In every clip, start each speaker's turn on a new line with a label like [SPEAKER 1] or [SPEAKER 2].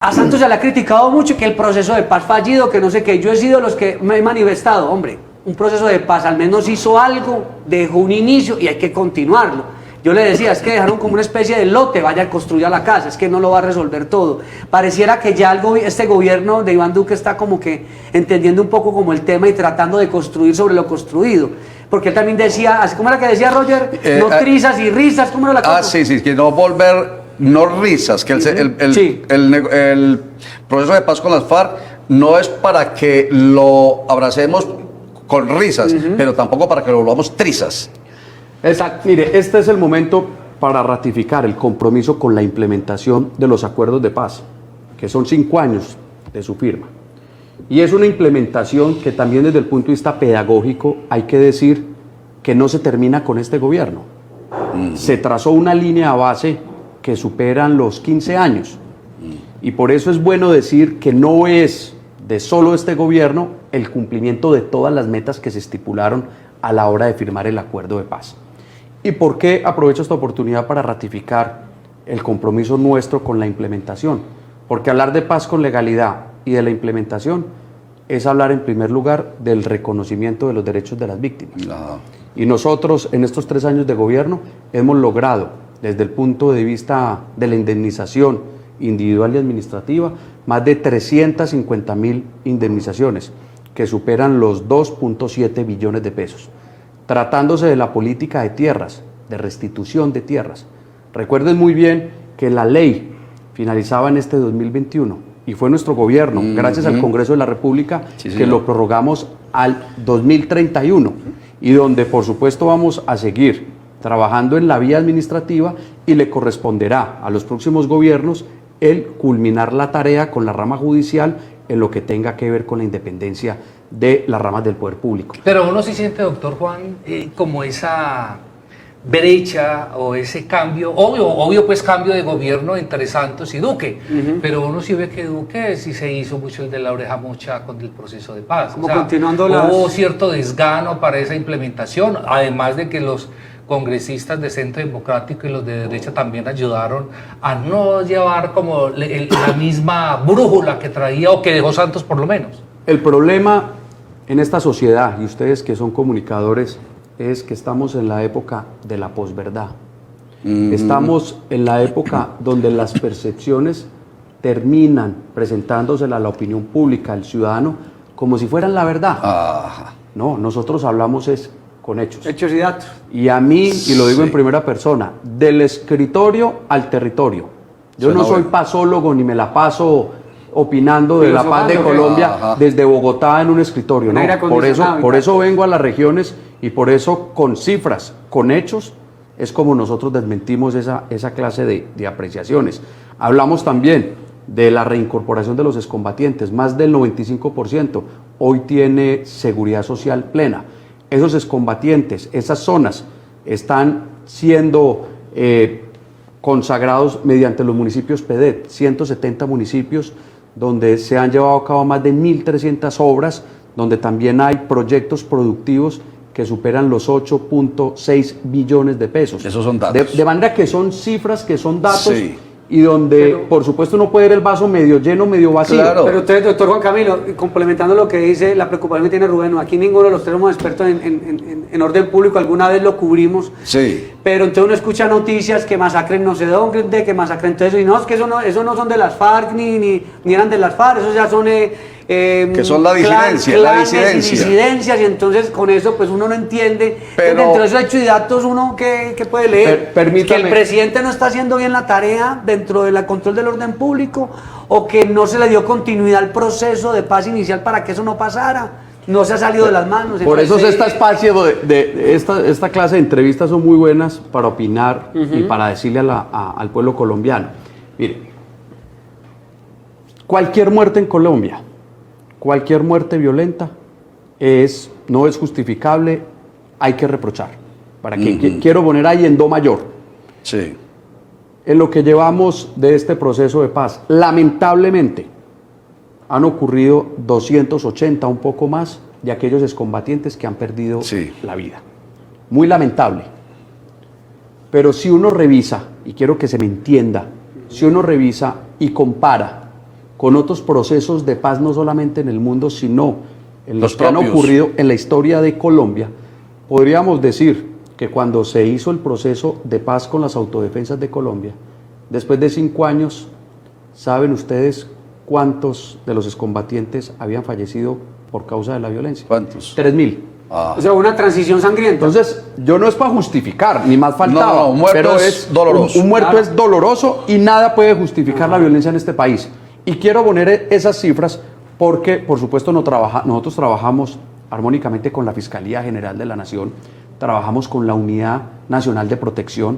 [SPEAKER 1] A Santos se le ha criticado mucho que el proceso de paz fallido, que no sé qué. Yo he sido los que me he manifestado, hombre, un proceso de paz al menos hizo algo, dejó un inicio y hay que continuarlo. Yo le decía, es que dejaron como una especie de lote, vaya a construir la casa, es que no lo va a resolver todo. Pareciera que ya este gobierno de Iván Duque está como que entendiendo un poco como el tema y tratando de construir sobre lo construido. Porque él también decía, así como era que decía Roger, no trizas y risas, ¿cómo era la cosa?
[SPEAKER 2] Sí, que no volver, no risas, que el proceso de paz con las FARC no es para que lo abracemos con risas, pero tampoco para que lo volvamos trizas.
[SPEAKER 3] Exacto. Mire, este es el momento para ratificar el compromiso con la implementación de los acuerdos de paz, que son 5 años de su firma. Y es una implementación que también desde el punto de vista pedagógico hay que decir que no se termina con este gobierno. Se trazó una línea base que superan los 15 años. Y por eso es bueno decir que no es de solo este gobierno el cumplimiento de todas las metas que se estipularon a la hora de firmar el acuerdo de paz. ¿Y por qué aprovecho esta oportunidad para ratificar el compromiso nuestro con la implementación? Porque hablar de paz con legalidad y de la implementación es hablar en primer lugar del reconocimiento de los derechos de las víctimas. Y nosotros en estos 3 años de gobierno hemos logrado, desde el punto de vista de la indemnización individual y administrativa, más de 350.000 indemnizaciones que superan los 2.7 billones de pesos. Tratándose de la política de tierras, de restitución de tierras. Recuerden muy bien que la ley finalizaba en este 2021 y fue nuestro gobierno, gracias al Congreso de la República, que lo prorrogamos al 2031 y donde por supuesto vamos a seguir trabajando en la vía administrativa y le corresponderá a los próximos gobiernos el culminar la tarea con la rama judicial en lo que tenga que ver con la independencia de las ramas del poder público.
[SPEAKER 4] Pero uno sí siente, doctor Juan, como esa brecha o ese cambio, obvio pues cambio de gobierno entre Santos y Duque, pero uno sí ve que Duque sí se hizo mucho el de la oreja mocha con el proceso de paz.
[SPEAKER 1] Como continuando
[SPEAKER 4] hubo cierto desgano para esa implementación, además de que los congresistas de Centro Democrático y los de derecha también ayudaron a no llevar como la misma brújula que traía o que dejó Santos por lo menos.
[SPEAKER 3] El problema en esta sociedad, y ustedes que son comunicadores, es que estamos en la época de la posverdad. Estamos en la época donde las percepciones terminan presentándosela a la opinión pública, al ciudadano, como si fueran la verdad. No, nosotros hablamos es con hechos.
[SPEAKER 1] Hechos y datos.
[SPEAKER 3] Y a mí, y lo digo en primera persona, del escritorio al territorio. Yo no soy pasólogo ni me la paso opinando de la paz de Colombia desde Bogotá en un escritorio. No, por eso vengo a las regiones y por eso con cifras, con hechos, es como nosotros desmentimos esa clase de apreciaciones. Hablamos también de la reincorporación de los excombatientes, más del 95% hoy tiene seguridad social plena. Esos excombatientes, esas zonas están siendo consagrados mediante los municipios PEDET, 170 municipios donde se han llevado a cabo más de 1.300 obras, donde también hay proyectos productivos que superan los 8.6 billones de pesos.
[SPEAKER 2] Esos son datos.
[SPEAKER 3] De manera que son cifras, que son datos, y donde, por supuesto, uno puede ver el vaso medio lleno, medio vacío.
[SPEAKER 1] Claro. Pero usted, doctor Juan Camilo, complementando lo que dice, la preocupación que tiene Rubén, aquí ninguno de los tres somos expertos en orden público, alguna vez lo cubrimos, pero entonces uno escucha noticias que masacren no sé dónde, que masacren todo eso, y no, es que eso no son de las FARC, ni eran de las FARC, eso ya son...
[SPEAKER 2] que son la disidencia,
[SPEAKER 1] y disidencias, y entonces con eso pues uno no entiende. Pero dentro de esos hechos y datos uno que puede leer que el presidente no está haciendo bien la tarea dentro del control del orden público, o que no se le dio continuidad al proceso de paz inicial para que eso no pasara, no se ha salido de las manos.
[SPEAKER 3] Por eso este espacio de esta clase de entrevistas son muy buenas para opinar y para decirle al pueblo colombiano. Mire, cualquier muerte en Colombia, cualquier muerte violenta no es justificable, hay que reprochar. ¿Para qué? Quiero poner ahí en do mayor.
[SPEAKER 2] Sí.
[SPEAKER 3] En lo que llevamos de este proceso de paz, lamentablemente, han ocurrido 280, un poco más, de aquellos excombatientes que han perdido la vida. Muy lamentable. Pero si uno revisa, y quiero que se me entienda, si uno revisa y compara con otros procesos de paz, no solamente en el mundo, sino en los que han
[SPEAKER 2] propios.
[SPEAKER 3] ocurrido en la historia de Colombia, podríamos decir que cuando se hizo el proceso de paz con las autodefensas de Colombia, después de 5 años, ¿saben ustedes cuántos de los excombatientes habían fallecido por causa de la violencia?
[SPEAKER 2] ¿Cuántos?
[SPEAKER 3] 3.000.
[SPEAKER 1] O sea, una transición sangrienta.
[SPEAKER 3] Entonces, yo no es para justificar, ni más faltaba,
[SPEAKER 2] No, un muerto
[SPEAKER 3] pero
[SPEAKER 2] es doloroso.
[SPEAKER 3] Un muerto es doloroso y nada puede justificar la violencia en este país. Y quiero poner esas cifras porque, por supuesto, nosotros trabajamos armónicamente con la Fiscalía General de la Nación, trabajamos con la Unidad Nacional de Protección,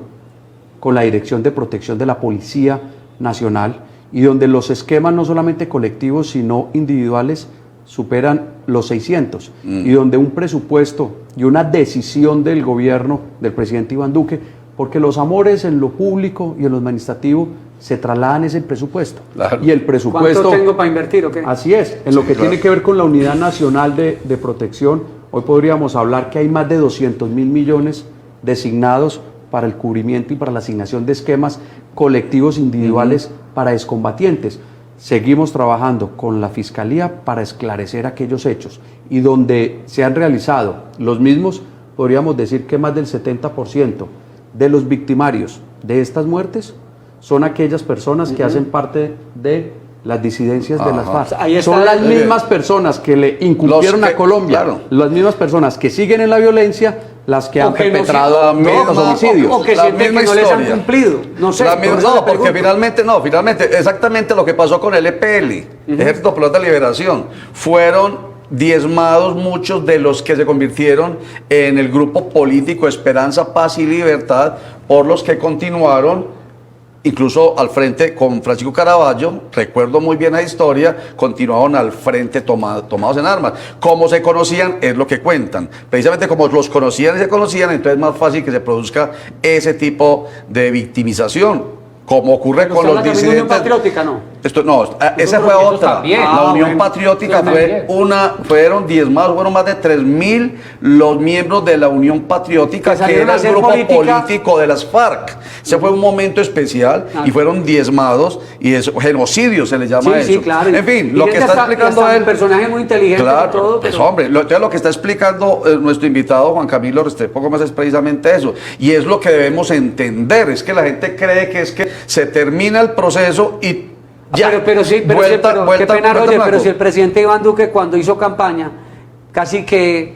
[SPEAKER 3] con la Dirección de Protección de la Policía Nacional, y donde los esquemas no solamente colectivos, sino individuales, superan los 600, y donde un presupuesto y una decisión del gobierno del presidente Iván Duque, porque los amores en lo público y en lo administrativo se trasladan ese presupuesto.
[SPEAKER 2] Claro.
[SPEAKER 3] Y el presupuesto...
[SPEAKER 1] ¿Cuánto tengo para invertir o qué?
[SPEAKER 3] Así es, en lo que
[SPEAKER 2] claro.
[SPEAKER 3] tiene que ver con la Unidad Nacional de Protección, hoy podríamos hablar que hay más de 200.000 millones designados para el cubrimiento y para la asignación de esquemas colectivos individuales para excombatientes. Seguimos trabajando con la Fiscalía para esclarecer aquellos hechos, y donde se han realizado los mismos, podríamos decir que más del 70% de los victimarios de estas muertes son aquellas personas que hacen parte de las disidencias de las FARC.
[SPEAKER 1] Ahí está.
[SPEAKER 3] Son las mismas personas que le incumplieron
[SPEAKER 2] Los que-
[SPEAKER 3] a Colombia,
[SPEAKER 2] claro.
[SPEAKER 3] las mismas personas que siguen en la violencia, las que han
[SPEAKER 1] O que no
[SPEAKER 3] perpetrado
[SPEAKER 2] siguen-
[SPEAKER 3] todos los
[SPEAKER 2] misma-
[SPEAKER 3] homicidios.
[SPEAKER 1] O que
[SPEAKER 2] La
[SPEAKER 1] sienten que
[SPEAKER 2] misma
[SPEAKER 1] no les han
[SPEAKER 2] historia.
[SPEAKER 1] cumplido. No sé.
[SPEAKER 2] La
[SPEAKER 1] por
[SPEAKER 2] misma-
[SPEAKER 1] eso le
[SPEAKER 2] no, porque
[SPEAKER 1] pregunto.
[SPEAKER 2] finalmente, exactamente lo que pasó con el EPL, Ejército Popular de Liberación, fueron diezmados muchos de los que se convirtieron en el grupo político Esperanza, Paz y Libertad, por los que continuaron. Incluso al frente con Francisco Caraballo, recuerdo muy bien la historia, continuaron al frente tomados en armas. Como se conocían, es lo que cuentan. Precisamente como los conocían y se conocían, entonces es más fácil que se produzca ese tipo de victimización, como ocurre
[SPEAKER 1] Pero
[SPEAKER 2] con
[SPEAKER 1] usted
[SPEAKER 2] los
[SPEAKER 1] habla también de Unión
[SPEAKER 2] disidentes.
[SPEAKER 1] Patriótica, ¿no?
[SPEAKER 2] Esa fue
[SPEAKER 4] procesos
[SPEAKER 2] otra.
[SPEAKER 4] también.
[SPEAKER 2] La Unión
[SPEAKER 1] bueno.
[SPEAKER 2] Patriótica
[SPEAKER 4] También.
[SPEAKER 2] fueron diezmados, fueron más de 3.000 los miembros de la Unión Patriótica,
[SPEAKER 1] Que
[SPEAKER 2] que
[SPEAKER 1] salieron
[SPEAKER 2] era
[SPEAKER 1] a
[SPEAKER 2] el
[SPEAKER 1] hacer
[SPEAKER 2] grupo
[SPEAKER 1] política.
[SPEAKER 2] político de las FARC. Ese fue un momento especial y fueron diezmados, y eso, genocidio se le llama eso.
[SPEAKER 1] Sí, claro.
[SPEAKER 2] En fin,
[SPEAKER 1] Y
[SPEAKER 2] lo que
[SPEAKER 1] gente
[SPEAKER 2] está
[SPEAKER 1] hasta-
[SPEAKER 2] explicando
[SPEAKER 1] hasta
[SPEAKER 2] él.
[SPEAKER 1] un personaje muy inteligente
[SPEAKER 2] Claro,
[SPEAKER 1] y todo,
[SPEAKER 2] pues
[SPEAKER 1] pero-
[SPEAKER 2] hombre, entonces lo que está explicando nuestro invitado Juan Camilo Restrepo Gómez es precisamente eso. Y es lo que debemos entender, es que la gente cree que es que se termina el proceso y ya.
[SPEAKER 1] Pero sí, qué pena,
[SPEAKER 2] vuelta
[SPEAKER 1] Roger, pero
[SPEAKER 2] blanco.
[SPEAKER 1] si el presidente Iván Duque cuando hizo campaña, casi que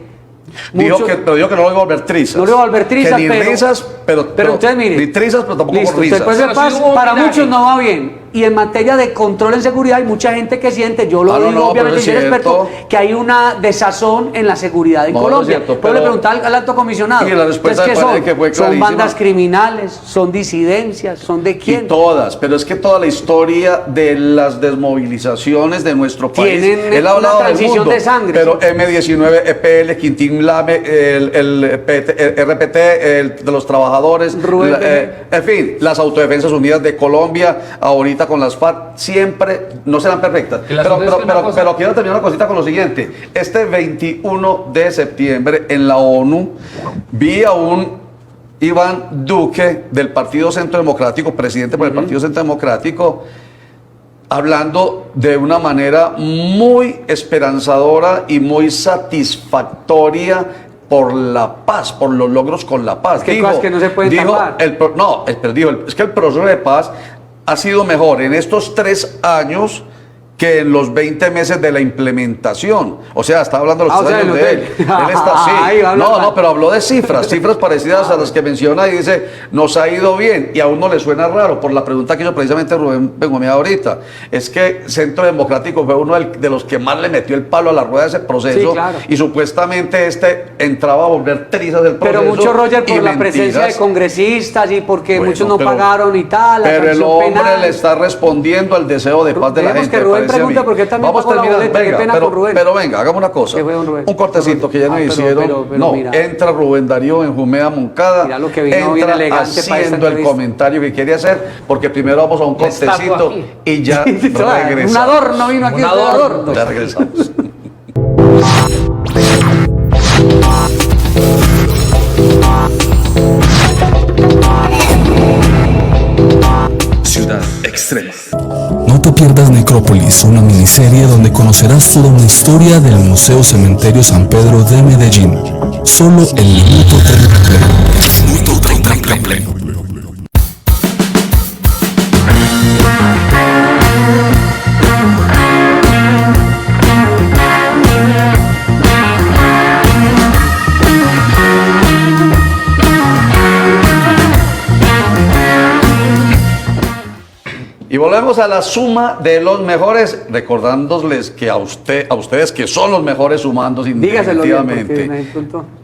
[SPEAKER 2] Dijo
[SPEAKER 1] mucho-
[SPEAKER 2] que no lo iba a volver trizas.
[SPEAKER 1] No lo iba a volver trizas,
[SPEAKER 2] Que ni
[SPEAKER 1] pero-
[SPEAKER 2] risas, pero
[SPEAKER 1] entonces mire,
[SPEAKER 2] ni trizas, pero tampoco
[SPEAKER 1] listo,
[SPEAKER 2] por risas.
[SPEAKER 1] después de
[SPEAKER 4] Pero
[SPEAKER 1] paz,
[SPEAKER 4] sí hubo
[SPEAKER 1] para
[SPEAKER 4] homenaje.
[SPEAKER 1] muchos no va bien. Y en materia de control en seguridad hay mucha gente que siente, yo lo
[SPEAKER 2] Ah, no,
[SPEAKER 1] digo
[SPEAKER 2] no,
[SPEAKER 1] obviamente
[SPEAKER 2] pero es
[SPEAKER 1] sin ser experto,
[SPEAKER 2] cierto.
[SPEAKER 1] que hay una desazón en la seguridad en
[SPEAKER 2] No, no es
[SPEAKER 1] Colombia.
[SPEAKER 2] cierto,
[SPEAKER 1] Pero le
[SPEAKER 2] pero-
[SPEAKER 1] preguntaba al alto comisionado.
[SPEAKER 2] Y la respuesta
[SPEAKER 1] ¿qué
[SPEAKER 2] me parece
[SPEAKER 1] son?
[SPEAKER 2] que fue
[SPEAKER 1] ¿Son
[SPEAKER 2] clarísima.
[SPEAKER 1] bandas criminales? ¿Son disidencias? ¿Son de
[SPEAKER 2] Y
[SPEAKER 1] quién?
[SPEAKER 2] todas, pero es que toda la historia de las desmovilizaciones de nuestro país,
[SPEAKER 1] Tienen
[SPEAKER 2] él ha hablado
[SPEAKER 1] una
[SPEAKER 2] del
[SPEAKER 1] transición
[SPEAKER 2] mundo,
[SPEAKER 1] de sangre,
[SPEAKER 2] pero
[SPEAKER 1] sí.
[SPEAKER 2] M19, EPL, Quintín Lame, el RPT, el de los trabajadores,
[SPEAKER 1] Rubén
[SPEAKER 2] en fin, las Autodefensas Unidas de Colombia, ahorita con las FARC, siempre no serán perfectas.
[SPEAKER 4] Y las
[SPEAKER 2] Pero,
[SPEAKER 4] otras que una cosa-
[SPEAKER 2] pero quiero terminar una cosita con lo siguiente. Este 21 de septiembre en la ONU vi a un Iván Duque del Partido Centro Democrático, presidente por el Partido Centro Democrático, hablando de una manera muy esperanzadora y muy satisfactoria por la paz, por los logros con la paz.
[SPEAKER 1] Es que hay cosas que no se pueden tapar.
[SPEAKER 2] Pero dijo, es que el proceso de paz ha sido mejor en estos 3 años que en los 20 meses de la implementación. O sea, está hablando de los 3
[SPEAKER 1] o sea,
[SPEAKER 2] años
[SPEAKER 1] el
[SPEAKER 2] de él.
[SPEAKER 1] hotel.
[SPEAKER 2] Él está así.
[SPEAKER 1] Ay, habla mal.
[SPEAKER 2] No, pero habló de cifras parecidas a las que menciona y dice, nos ha ido bien. Y a uno le suena raro por la pregunta que hizo precisamente Rubén Benjamín ahorita. Es que Centro Democrático fue uno de los que más le metió el palo a la rueda de ese proceso.
[SPEAKER 1] Sí, claro.
[SPEAKER 2] Y supuestamente entraba a volver trizas del proceso.
[SPEAKER 1] Pero mucho, Roger,
[SPEAKER 2] y
[SPEAKER 1] por la presencia de
[SPEAKER 2] mentiras.
[SPEAKER 1] congresistas y porque
[SPEAKER 2] Bueno,
[SPEAKER 1] muchos no
[SPEAKER 2] pero-
[SPEAKER 1] pagaron y tal. la
[SPEAKER 2] Pero el
[SPEAKER 1] sanción
[SPEAKER 2] hombre
[SPEAKER 1] penal.
[SPEAKER 2] le está respondiendo al deseo de paz de la
[SPEAKER 1] Dejemos
[SPEAKER 2] gente.
[SPEAKER 1] que Rubén
[SPEAKER 2] me parece a
[SPEAKER 1] pregunte,
[SPEAKER 2] mí.
[SPEAKER 1] porque él también
[SPEAKER 2] Vamos
[SPEAKER 1] pagó la
[SPEAKER 2] terminando.
[SPEAKER 1] boleta, qué
[SPEAKER 2] Venga,
[SPEAKER 1] pena con Rubén.
[SPEAKER 2] pero venga, hagamos una cosa.
[SPEAKER 1] ¿Qué fue, don Rubén?
[SPEAKER 2] Un cortecito que ya nos
[SPEAKER 1] pero-
[SPEAKER 2] hicieron.
[SPEAKER 1] pero
[SPEAKER 2] no,
[SPEAKER 1] mira.
[SPEAKER 2] entra Rubén Darío en Jumea Moncada.
[SPEAKER 1] Mira lo que vino bien
[SPEAKER 2] entra
[SPEAKER 1] elegante para esta
[SPEAKER 2] haciendo el
[SPEAKER 1] entrevista.
[SPEAKER 2] comentario que quiere hacer, porque primero vamos a un
[SPEAKER 4] La estatua
[SPEAKER 2] cortecito
[SPEAKER 4] aquí.
[SPEAKER 2] y ya regresamos.
[SPEAKER 1] Un adorno vino aquí.
[SPEAKER 4] Un adorno.
[SPEAKER 2] Ya regresamos.
[SPEAKER 5] Ciudad Extrema. No te pierdas Necrópolis, una miniserie donde conocerás toda una historia del Museo Cementerio San Pedro de Medellín. Solo en Minuto 30 Play. Minuto 30 Play.
[SPEAKER 2] Y volvemos a la suma de los mejores, recordándoles que a ustedes que son los mejores sumando indefinitivamente.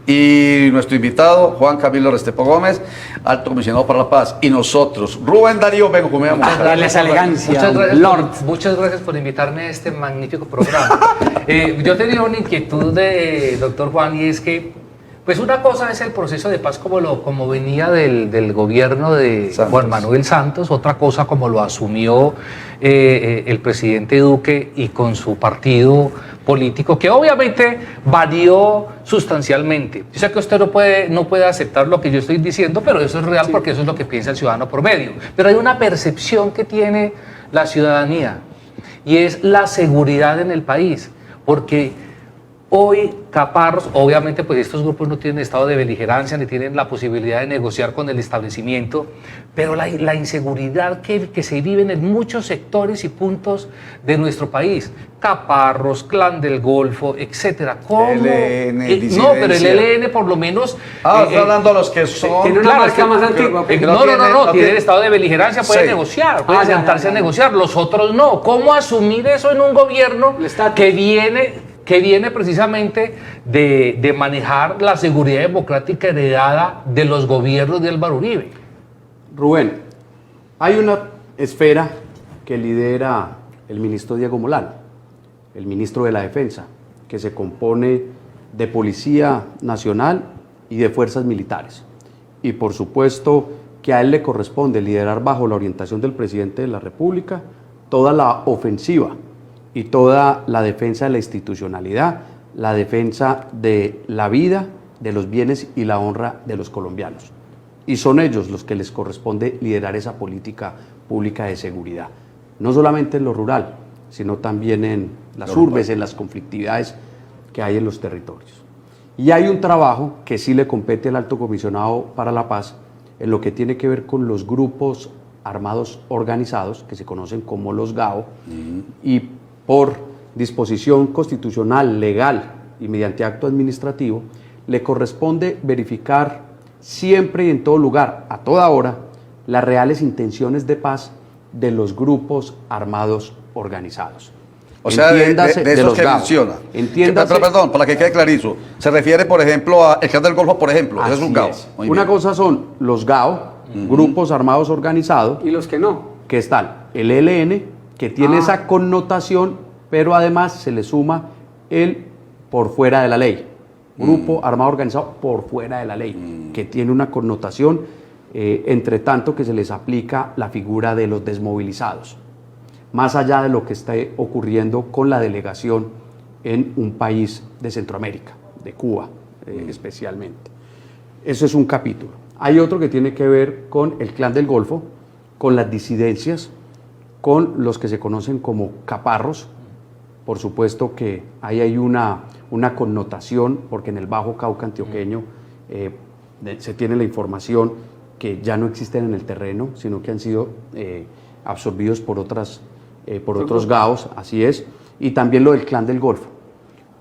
[SPEAKER 2] Y nuestro invitado, Juan Camilo Restrepo Gómez, alto comisionado para la paz. Y nosotros, Rubén Darío Benjumea.
[SPEAKER 1] Darle esa elegancia,
[SPEAKER 4] muchas gracias por invitarme a este magnífico programa. Yo tenía una inquietud de doctor Juan, y es que pues una cosa es el proceso de paz como venía del gobierno de Juan Manuel Santos, otra cosa como lo asumió el presidente Duque y con su partido político, que obviamente varió sustancialmente. Yo sé que usted no puede aceptar lo que yo estoy diciendo, pero eso es real porque eso es lo que piensa el ciudadano promedio. Pero hay una percepción que tiene la ciudadanía y es la seguridad en el país, porque hoy Caparros, obviamente pues estos grupos no tienen estado de beligerancia ni tienen la posibilidad de negociar con el establecimiento, pero la inseguridad que se vive en muchos sectores y puntos de nuestro país, Caparros, Clan del Golfo, etcétera. ¿Cómo? No, pero el ELN por lo menos...
[SPEAKER 2] estoy hablando de los que son...
[SPEAKER 1] Tiene una marca más antigua.
[SPEAKER 4] No, tiene el estado de beligerancia, puede negociar, puede sentarse a negociar, los otros no. ¿Cómo asumir eso en un gobierno que viene precisamente de manejar la seguridad democrática heredada de los gobiernos de Álvaro Uribe?
[SPEAKER 3] Rubén, hay una esfera que lidera el ministro Diego Molano, el ministro de la Defensa, que se compone de Policía Nacional y de Fuerzas Militares. Y por supuesto que a él le corresponde liderar, bajo la orientación del presidente de la República, toda la ofensiva y toda la defensa de la institucionalidad, la defensa de la vida, de los bienes y la honra de los colombianos. Y son ellos los que les corresponde liderar esa política pública de seguridad, no solamente en lo rural, sino también en las urbes, en las conflictividades que hay en los territorios. Y hay un trabajo que sí le compete al Alto Comisionado para la Paz en lo que tiene que ver con los grupos armados organizados, que se conocen como los GAO, y por disposición constitucional, legal y mediante acto administrativo, le corresponde verificar siempre y en todo lugar, a toda hora, las reales intenciones de paz de los grupos armados organizados.
[SPEAKER 2] O sea, de esos que menciona. Perdón, para que quede clarísimo. Se refiere, por ejemplo, al Clan del Golfo, por ejemplo. Ese es un GAO.
[SPEAKER 3] Una cosa son los GAO, grupos armados organizados.
[SPEAKER 1] Y los que no.
[SPEAKER 3] Que están el ELN, que tiene esa connotación, pero además se le suma el por fuera de la ley. Grupo armado organizado por fuera de la ley, que tiene una connotación, entre tanto que se les aplica la figura de los desmovilizados, más allá de lo que está ocurriendo con la delegación en un país de Centroamérica, de Cuba especialmente. Eso es un capítulo. Hay otro que tiene que ver con el Clan del Golfo, con las disidencias, con los que se conocen como caparros. Por supuesto que ahí hay una connotación, porque en el Bajo Cauca antioqueño se tiene la información que ya no existen en el terreno, sino que han sido absorbidos por otros GAOs, así es, y también lo del Clan del Golfo.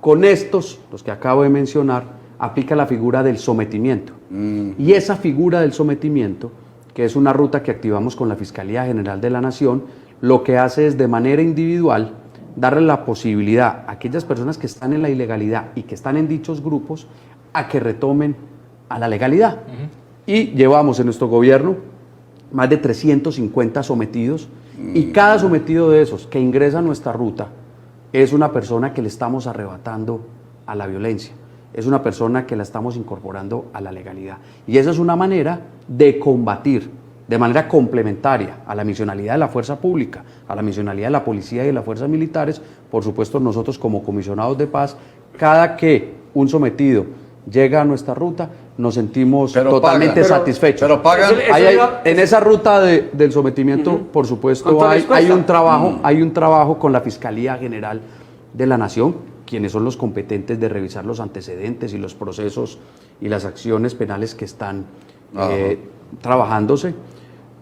[SPEAKER 3] Con estos, los que acabo de mencionar, aplica la figura del sometimiento. Y esa figura del sometimiento, que es una ruta que activamos con la Fiscalía General de la Nación, lo que hace es de manera individual darle la posibilidad a aquellas personas que están en la ilegalidad y que están en dichos grupos a que retomen a la legalidad. Y llevamos en nuestro gobierno más de 350 sometidos, y cada sometido de esos que ingresa a nuestra ruta es una persona que le estamos arrebatando a la violencia, es una persona que la estamos incorporando a la legalidad. Y esa es una manera de combatir de manera complementaria a la misionalidad de la fuerza pública, a la misionalidad de la policía y de las fuerzas militares. Por supuesto, nosotros como comisionados de paz, cada que un sometido llega a nuestra ruta, nos sentimos
[SPEAKER 2] Pero
[SPEAKER 3] totalmente
[SPEAKER 2] pagan.
[SPEAKER 3] satisfechos.
[SPEAKER 2] Pero pagan.
[SPEAKER 3] En esa ruta del sometimiento, por supuesto,
[SPEAKER 1] ¿Cuánto les
[SPEAKER 3] hay
[SPEAKER 1] cuesta?
[SPEAKER 3] un trabajo con la Fiscalía General de la Nación, quienes son los competentes de revisar los antecedentes y los procesos y las acciones penales que están trabajándose.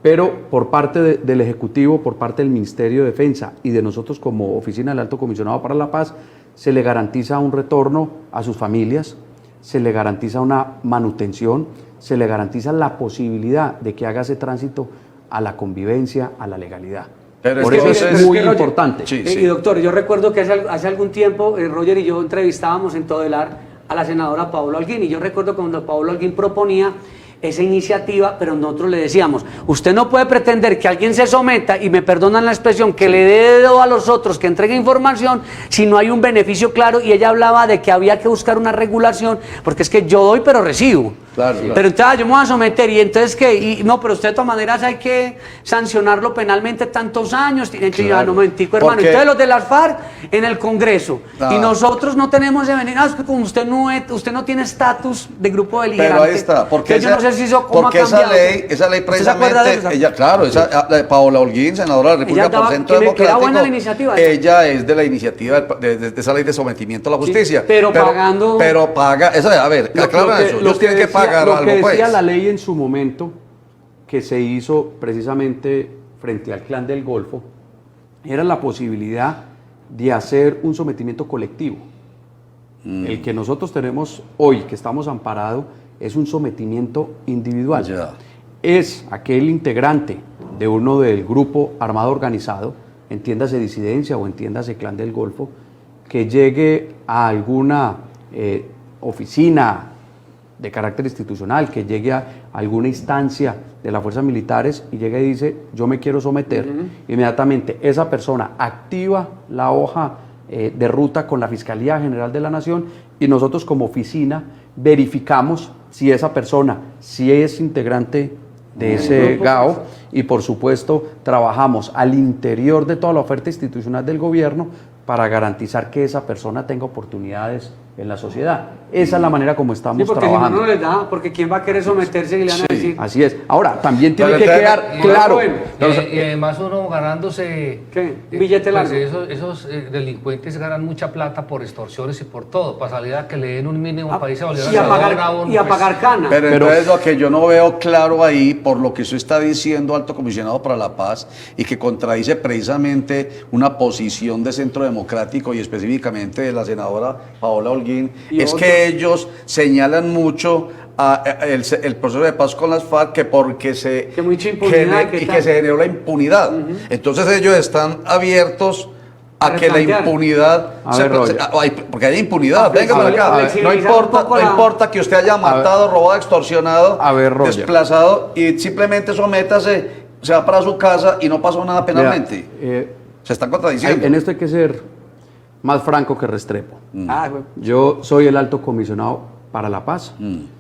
[SPEAKER 3] Pero por parte del Ejecutivo, por parte del Ministerio de Defensa y de nosotros como Oficina del Alto Comisionado para la Paz, se le garantiza un retorno a sus familias, se le garantiza una manutención, se le garantiza la posibilidad de que haga ese tránsito a la convivencia, a la legalidad.
[SPEAKER 2] Pero
[SPEAKER 3] Por
[SPEAKER 2] es que
[SPEAKER 3] eso
[SPEAKER 2] eso
[SPEAKER 3] es
[SPEAKER 2] es-
[SPEAKER 3] muy
[SPEAKER 1] Roger,
[SPEAKER 3] importante.
[SPEAKER 2] Sí,
[SPEAKER 1] Y doctor, yo recuerdo que hace algún tiempo Roger y yo entrevistábamos en Todelar a la senadora Paola Holguín, y yo recuerdo cuando Paola Holguín proponía esa iniciativa, pero nosotros le decíamos, usted no puede pretender que alguien se someta, y me perdonan la expresión, que le dé dedo a los otros, que entregue información, si no hay un beneficio claro, y ella hablaba de que había que buscar una regulación, porque es que yo doy pero recibo.
[SPEAKER 2] Claro, claro.
[SPEAKER 1] Pero entonces yo me voy a someter, y entonces ¿qué? Y, no, pero usted de todas maneras hay que sancionarlo penalmente tantos años. Entonces yo, no, momentico, hermano.
[SPEAKER 2] Porque-
[SPEAKER 1] Entonces los de las FARC en el Congreso.
[SPEAKER 2] Ah.
[SPEAKER 1] Y nosotros no tenemos ese veneno. Es que como usted no tiene estatus de grupo beligerante.
[SPEAKER 2] Pero ahí está, porque
[SPEAKER 1] Entonces, yo no sé si eso cómo
[SPEAKER 2] porque
[SPEAKER 1] ha cambiado.
[SPEAKER 2] esa ley
[SPEAKER 1] ¿Usted se acuerda de
[SPEAKER 2] precisamente,
[SPEAKER 1] eso?
[SPEAKER 2] ella, claro, la de Paola Holguín, senadora de la República
[SPEAKER 1] Ella daba-
[SPEAKER 2] por Centro
[SPEAKER 1] que era
[SPEAKER 2] Democrático,
[SPEAKER 1] buena la iniciativa, esa.
[SPEAKER 2] ella es de la iniciativa de esa ley de sometimiento a la justicia.
[SPEAKER 1] pero pagando-
[SPEAKER 2] Pero paga, a ver, aclaran eso, ellos tienen que pagar
[SPEAKER 3] lo
[SPEAKER 2] algo,
[SPEAKER 3] que decía
[SPEAKER 2] pues.
[SPEAKER 3] la ley en su momento, que se hizo precisamente frente al Clan del Golfo, era la posibilidad de hacer un sometimiento colectivo. El que nosotros tenemos hoy, que estamos amparados, es un sometimiento individual.
[SPEAKER 2] Ya.
[SPEAKER 3] Es aquel integrante de uno del grupo armado organizado, entiéndase disidencia o entiéndase Clan del Golfo, que llegue a alguna oficina de carácter institucional, que llegue a alguna instancia de las fuerzas militares y llegue y dice, yo me quiero someter, inmediatamente esa persona activa la hoja de ruta con la Fiscalía General de la Nación, y nosotros como oficina verificamos si esa persona, si es integrante de ese GAO, y por supuesto trabajamos al interior de toda la oferta institucional del gobierno para garantizar que esa persona tenga oportunidades en la sociedad. Esa es la manera como
[SPEAKER 1] Sí,
[SPEAKER 3] estamos
[SPEAKER 1] porque si no,
[SPEAKER 3] trabajando.
[SPEAKER 1] no les da, porque ¿quién va a querer someterse y le van a decir?
[SPEAKER 3] Así es. Ahora, también tiene
[SPEAKER 2] Pero
[SPEAKER 3] que
[SPEAKER 2] entonces,
[SPEAKER 3] quedar claro.
[SPEAKER 1] bueno.
[SPEAKER 4] Y además uno ganándose...
[SPEAKER 1] ¿Qué? Billete largo.
[SPEAKER 4] Esos delincuentes ganan mucha plata por extorsiones y por todo, para salir a que le den un mínimo país
[SPEAKER 1] Y a pagar cana.
[SPEAKER 2] Pero
[SPEAKER 3] Pero-
[SPEAKER 2] entonces lo que yo no veo claro ahí, por lo que usted está diciendo, Alto Comisionado para la Paz, y que contradice precisamente una posición de Centro Democrático y específicamente de la senadora Paola Holguín,
[SPEAKER 1] Y
[SPEAKER 2] es
[SPEAKER 1] otros.
[SPEAKER 2] que ellos señalan mucho el proceso de paz con las FARC que porque se
[SPEAKER 1] Que mucha impunidad, ¿qué
[SPEAKER 2] y
[SPEAKER 1] tal?
[SPEAKER 2] que se generó la impunidad. Entonces ellos están abiertos a
[SPEAKER 1] A
[SPEAKER 2] que la
[SPEAKER 1] replantear.
[SPEAKER 2] impunidad
[SPEAKER 3] A ver, Roger.
[SPEAKER 2] porque hay impunidad,
[SPEAKER 1] A
[SPEAKER 2] venga para acá.
[SPEAKER 1] flexibilizar
[SPEAKER 2] No
[SPEAKER 1] un
[SPEAKER 2] importa,
[SPEAKER 1] poco
[SPEAKER 2] no
[SPEAKER 1] la-
[SPEAKER 2] importa que usted haya matado, robado, extorsionado,
[SPEAKER 3] A ver, Roger.
[SPEAKER 2] desplazado, y simplemente sométase, se va para su casa y no pasó nada penalmente.
[SPEAKER 3] Mira,
[SPEAKER 2] Se están contradiciendo.
[SPEAKER 3] en esto hay que ser más franco que Restrepo.
[SPEAKER 1] Ah, güey.
[SPEAKER 3] Yo soy el Alto Comisionado para la Paz.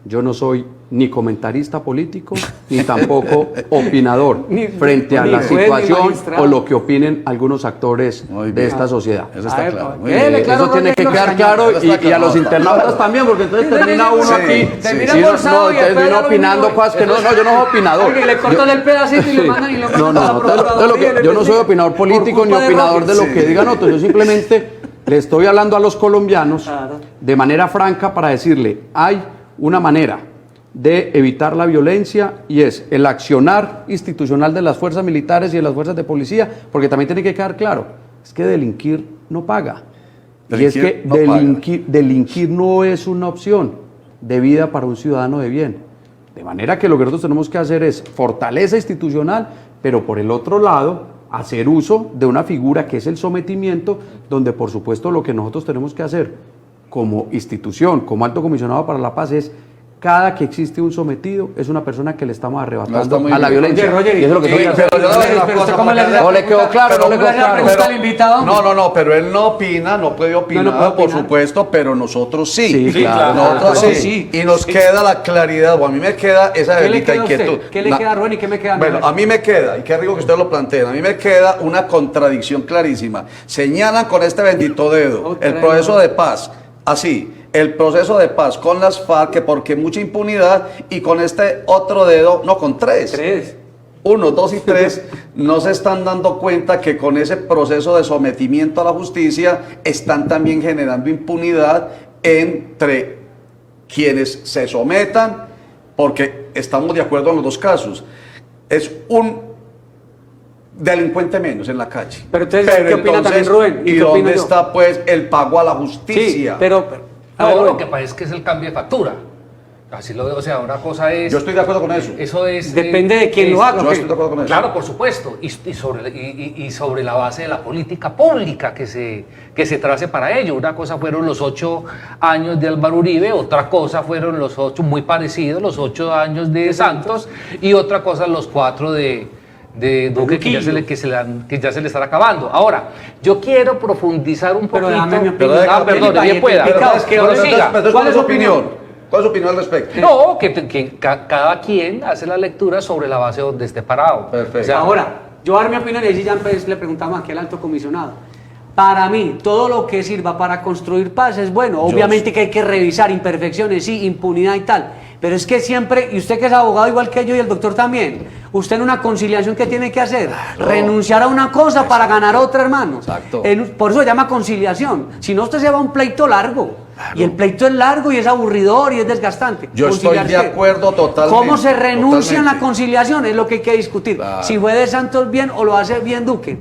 [SPEAKER 3] Yo no soy ni comentarista político, ni tampoco opinador
[SPEAKER 1] Ni-
[SPEAKER 3] frente a
[SPEAKER 1] ni
[SPEAKER 3] la
[SPEAKER 1] juez, ni
[SPEAKER 3] situación
[SPEAKER 1] magistrado.
[SPEAKER 3] o lo que opinen algunos actores
[SPEAKER 2] Muy
[SPEAKER 3] de
[SPEAKER 2] bien.
[SPEAKER 3] esta sociedad.
[SPEAKER 2] Eso está
[SPEAKER 1] Ay,
[SPEAKER 2] claro.
[SPEAKER 1] pa-
[SPEAKER 2] muy
[SPEAKER 1] ¿qué?
[SPEAKER 2] bien.
[SPEAKER 1] Le claro,
[SPEAKER 3] Eso tiene que
[SPEAKER 1] Roger,
[SPEAKER 3] quedar
[SPEAKER 1] no,
[SPEAKER 3] claro,
[SPEAKER 2] está
[SPEAKER 3] y a
[SPEAKER 2] claro,
[SPEAKER 3] los
[SPEAKER 2] está
[SPEAKER 3] internautas
[SPEAKER 2] claro.
[SPEAKER 3] también, porque entonces
[SPEAKER 1] Sí,
[SPEAKER 3] termina
[SPEAKER 1] sí,
[SPEAKER 3] uno
[SPEAKER 1] sí,
[SPEAKER 3] aquí.
[SPEAKER 1] sí. Termina
[SPEAKER 3] Sí,
[SPEAKER 1] forzado y después
[SPEAKER 3] termina
[SPEAKER 1] ya lo
[SPEAKER 3] opinando
[SPEAKER 1] mismo.
[SPEAKER 3] cosas que no, yo no soy opinador.
[SPEAKER 1] Oye, le cortan el pedacito y le mandan y lo mandan
[SPEAKER 3] No,
[SPEAKER 1] a la
[SPEAKER 3] no, entonces
[SPEAKER 1] procuraduría y le
[SPEAKER 3] yo no soy
[SPEAKER 1] dicen,
[SPEAKER 3] opinador
[SPEAKER 1] por
[SPEAKER 3] político ni
[SPEAKER 1] culpa de
[SPEAKER 3] opinador de
[SPEAKER 1] Roger.
[SPEAKER 3] lo que digan otros. Yo simplemente le estoy hablando a los colombianos
[SPEAKER 1] Claro.
[SPEAKER 3] de manera franca para decirle, hay una manera de evitar la violencia y es el accionar institucional de las fuerzas militares y de las fuerzas de policía, porque también tiene que quedar claro, es que delinquir no paga. Y es que
[SPEAKER 2] Delinquir no paga.
[SPEAKER 3] delinquir no es una opción de vida para un ciudadano de bien. De manera que lo que nosotros tenemos que hacer es fortaleza institucional, pero por el otro lado, hacer uso de una figura que es el sometimiento, donde por supuesto lo que nosotros tenemos que hacer como institución, como Alto Comisionado para la Paz, es cada que existe un sometido, es una persona que le estamos
[SPEAKER 2] No,
[SPEAKER 3] arrebatando
[SPEAKER 2] está muy
[SPEAKER 3] a la
[SPEAKER 2] bien.
[SPEAKER 3] violencia.
[SPEAKER 1] Oye, Roger,
[SPEAKER 3] y eso es lo que tengo que hacer.
[SPEAKER 2] pero yo le voy a decir una
[SPEAKER 1] Pero
[SPEAKER 2] cosa,
[SPEAKER 1] usted cómo le
[SPEAKER 2] porque-
[SPEAKER 1] hace
[SPEAKER 3] No le quedó claro, no le quedó
[SPEAKER 1] ¿cómo le hace la
[SPEAKER 3] claro.
[SPEAKER 1] pregunta al invitado?
[SPEAKER 2] No, pero él no opina, no puede opinar,
[SPEAKER 1] No, no puede
[SPEAKER 2] por
[SPEAKER 1] opinar.
[SPEAKER 2] supuesto, pero nosotros sí.
[SPEAKER 3] Sí, claro.
[SPEAKER 2] Nosotros
[SPEAKER 1] Claro,
[SPEAKER 2] sí.
[SPEAKER 1] sí.
[SPEAKER 2] Y nos queda la claridad, o a mí me queda esa
[SPEAKER 1] ¿Qué le
[SPEAKER 2] bendita
[SPEAKER 1] queda a usted?
[SPEAKER 2] inquietud.
[SPEAKER 1] ¿Qué le queda a Rubén y qué me queda a mí?
[SPEAKER 2] Bueno, a mí me queda, y qué rico que usted lo planteen, a mí me queda una contradicción clarísima. Señalan con este bendito dedo
[SPEAKER 1] Otra
[SPEAKER 2] el proceso de paz, así. el proceso de paz con las FARC, que porque mucha impunidad, y con este otro dedo, no, con tres.
[SPEAKER 1] Tres.
[SPEAKER 2] 1, 2 y 3 no se están dando cuenta que con ese proceso de sometimiento a la justicia están también generando impunidad entre quienes se sometan, porque estamos de acuerdo en los dos casos. Es un delincuente menos en la calle.
[SPEAKER 1] Pero entonces, ¿qué opina también Rubén?
[SPEAKER 2] ¿Y dónde está pues el pago a la justicia?
[SPEAKER 1] Sí, pero
[SPEAKER 4] No, lo que pasa es que es el cambio de factura. Así lo veo, o sea, una cosa es...
[SPEAKER 2] Yo estoy de acuerdo con eso.
[SPEAKER 4] Eso es...
[SPEAKER 1] Depende de quién lo haga.
[SPEAKER 2] Yo estoy de acuerdo con eso.
[SPEAKER 4] Claro, por supuesto, y sobre la base de la política pública que se trace para ello. Una cosa fueron los 8 años de Álvaro Uribe, otra cosa fueron los 8, muy parecidos, los 8 años de Santos, y otra cosa los 4 de Duque, que ya se le están acabando. Ahora, yo quiero profundizar un poquito...
[SPEAKER 2] Perdón,
[SPEAKER 4] bien pueda.
[SPEAKER 2] ¿Cuál es su opinión? ¿Cuál es su opinión al respecto?
[SPEAKER 4] No, que cada quien hace la lectura sobre la base donde esté parado.
[SPEAKER 2] Perfecto.
[SPEAKER 1] O sea, ahora, yo voy a dar mi opinión y ya le preguntamos aquí al alto comisionado. Para mí, todo lo que sirva para construir paz es bueno. Obviamente que hay que revisar imperfecciones, sí, impunidad y tal. Pero es que siempre, y usted que es abogado igual que yo y el doctor también, usted en una conciliación, ¿qué tiene que hacer? Renunciar a una cosa para ganar otra, hermano.
[SPEAKER 2] Exacto.
[SPEAKER 1] Por eso se llama conciliación. Si no, usted se va a un pleito largo. Y el pleito es largo y es aburridor y es desgastante.
[SPEAKER 2] Yo estoy de acuerdo totalmente.
[SPEAKER 1] ¿Cómo se renuncia en la
[SPEAKER 2] totalmente.
[SPEAKER 1] conciliación? Es lo que hay que discutir.
[SPEAKER 2] Claro.
[SPEAKER 1] Si fue de Santos bien o lo hace bien Duque.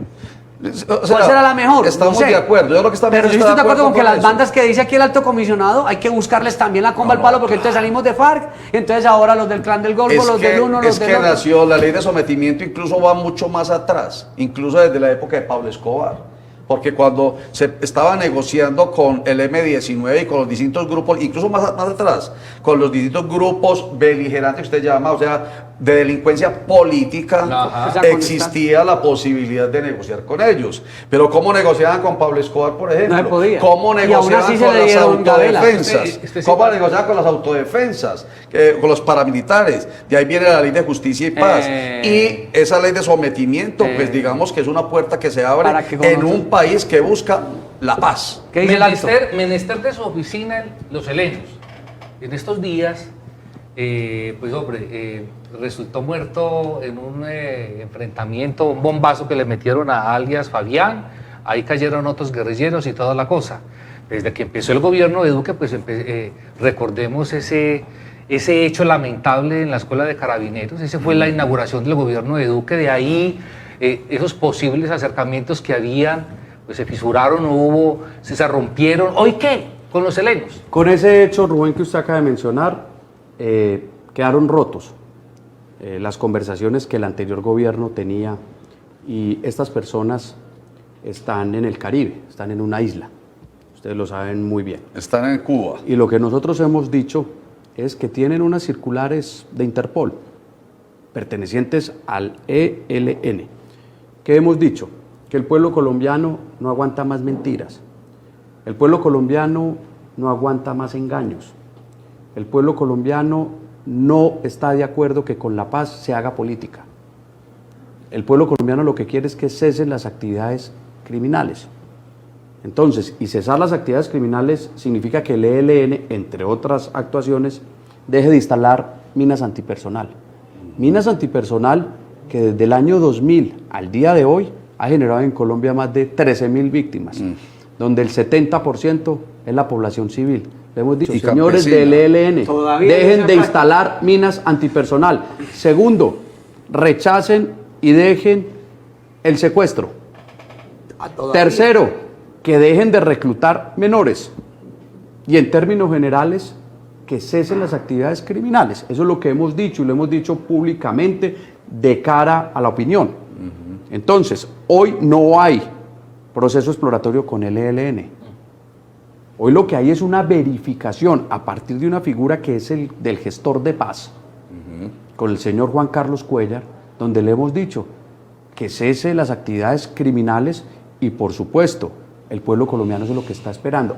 [SPEAKER 2] O sea,
[SPEAKER 1] ¿Cuál será la mejor?
[SPEAKER 2] Estamos
[SPEAKER 1] No sé.
[SPEAKER 2] de acuerdo. Yo creo que estamos
[SPEAKER 1] Pero yo estoy de acuerdo con que las
[SPEAKER 2] eso.
[SPEAKER 1] bandas que dice aquí el alto comisionado hay que buscarles también la comba al palo, porque entonces salimos de FARC, entonces ahora los del Clan del Golfo, los del uno, los del
[SPEAKER 2] Es que
[SPEAKER 1] otro.
[SPEAKER 2] nació la ley de sometimiento, incluso va mucho más atrás, incluso desde la época de Pablo Escobar. Porque cuando se estaba negociando con el M-19 y con los distintos grupos, incluso más atrás, con los distintos grupos beligerantes que usted llama, o sea, de delincuencia política,
[SPEAKER 4] Ajá.
[SPEAKER 2] existía la posibilidad de negociar con ellos. Pero ¿cómo negociaban con Pablo Escobar, por ejemplo?
[SPEAKER 1] No se podía.
[SPEAKER 2] ¿Cómo
[SPEAKER 1] Y aún
[SPEAKER 2] negociaban
[SPEAKER 1] así se
[SPEAKER 2] con
[SPEAKER 1] le
[SPEAKER 2] las
[SPEAKER 1] dieron gabela.
[SPEAKER 2] autodefensas? ¿Cómo negociaban con las autodefensas? Con los paramilitares. De ahí viene la ley de justicia y paz. Y esa ley de sometimiento, pues digamos que es una puerta que se abre en un país que busca la paz.
[SPEAKER 1] ¿Qué dice el alto?
[SPEAKER 4] Menester de su oficina, los helenos. En estos días, pues hombre, resultó muerto en un enfrentamiento, un bombazo que le metieron a alias Fabián. Ahí cayeron otros guerrilleros y toda la cosa. Desde que empezó el gobierno de Duque, pues recordemos ese hecho lamentable en la Escuela de Carabineros. Esa fue la inauguración del gobierno de Duque. De ahí, esos posibles acercamientos que habían, pues se fisuraron, se rompieron. ¿Hoy qué? Con los helenos.
[SPEAKER 3] Con ese hecho, Rubén, que usted acaba de mencionar, quedaron rotos las conversaciones que el anterior gobierno tenía, y estas personas están en el Caribe, están en una isla. Ustedes lo saben muy bien.
[SPEAKER 2] Están en Cuba.
[SPEAKER 3] Y lo que nosotros hemos dicho es que tienen unas circulares de Interpol pertenecientes al ELN. ¿Qué hemos dicho? Que el pueblo colombiano no aguanta más mentiras. El pueblo colombiano no aguanta más engaños. El pueblo colombiano no está de acuerdo que con la paz se haga política. El pueblo colombiano lo que quiere es que cesen las actividades criminales. Entonces, y cesar las actividades criminales significa que el ELN, entre otras actuaciones, deje de instalar minas antipersonal. Minas antipersonal que desde el año 2000 al día de hoy ha generado en Colombia más de 13.000 víctimas, donde el 70% es la población civil. Le hemos dicho, señores del ELN, dejen de instalar minas antipersonal. Segundo, rechacen y dejen el secuestro. Tercero, que dejen de reclutar menores. Y en términos generales, que cesen las actividades criminales. Eso es lo que hemos dicho, y lo hemos dicho públicamente de cara a la opinión. Entonces, hoy no hay proceso exploratorio con el ELN. Hoy lo que hay es una verificación a partir de una figura que es el del gestor de paz, con el señor Juan Carlos Cuellar, donde le hemos dicho que cese las actividades criminales y, por supuesto, el pueblo colombiano es lo que está esperando.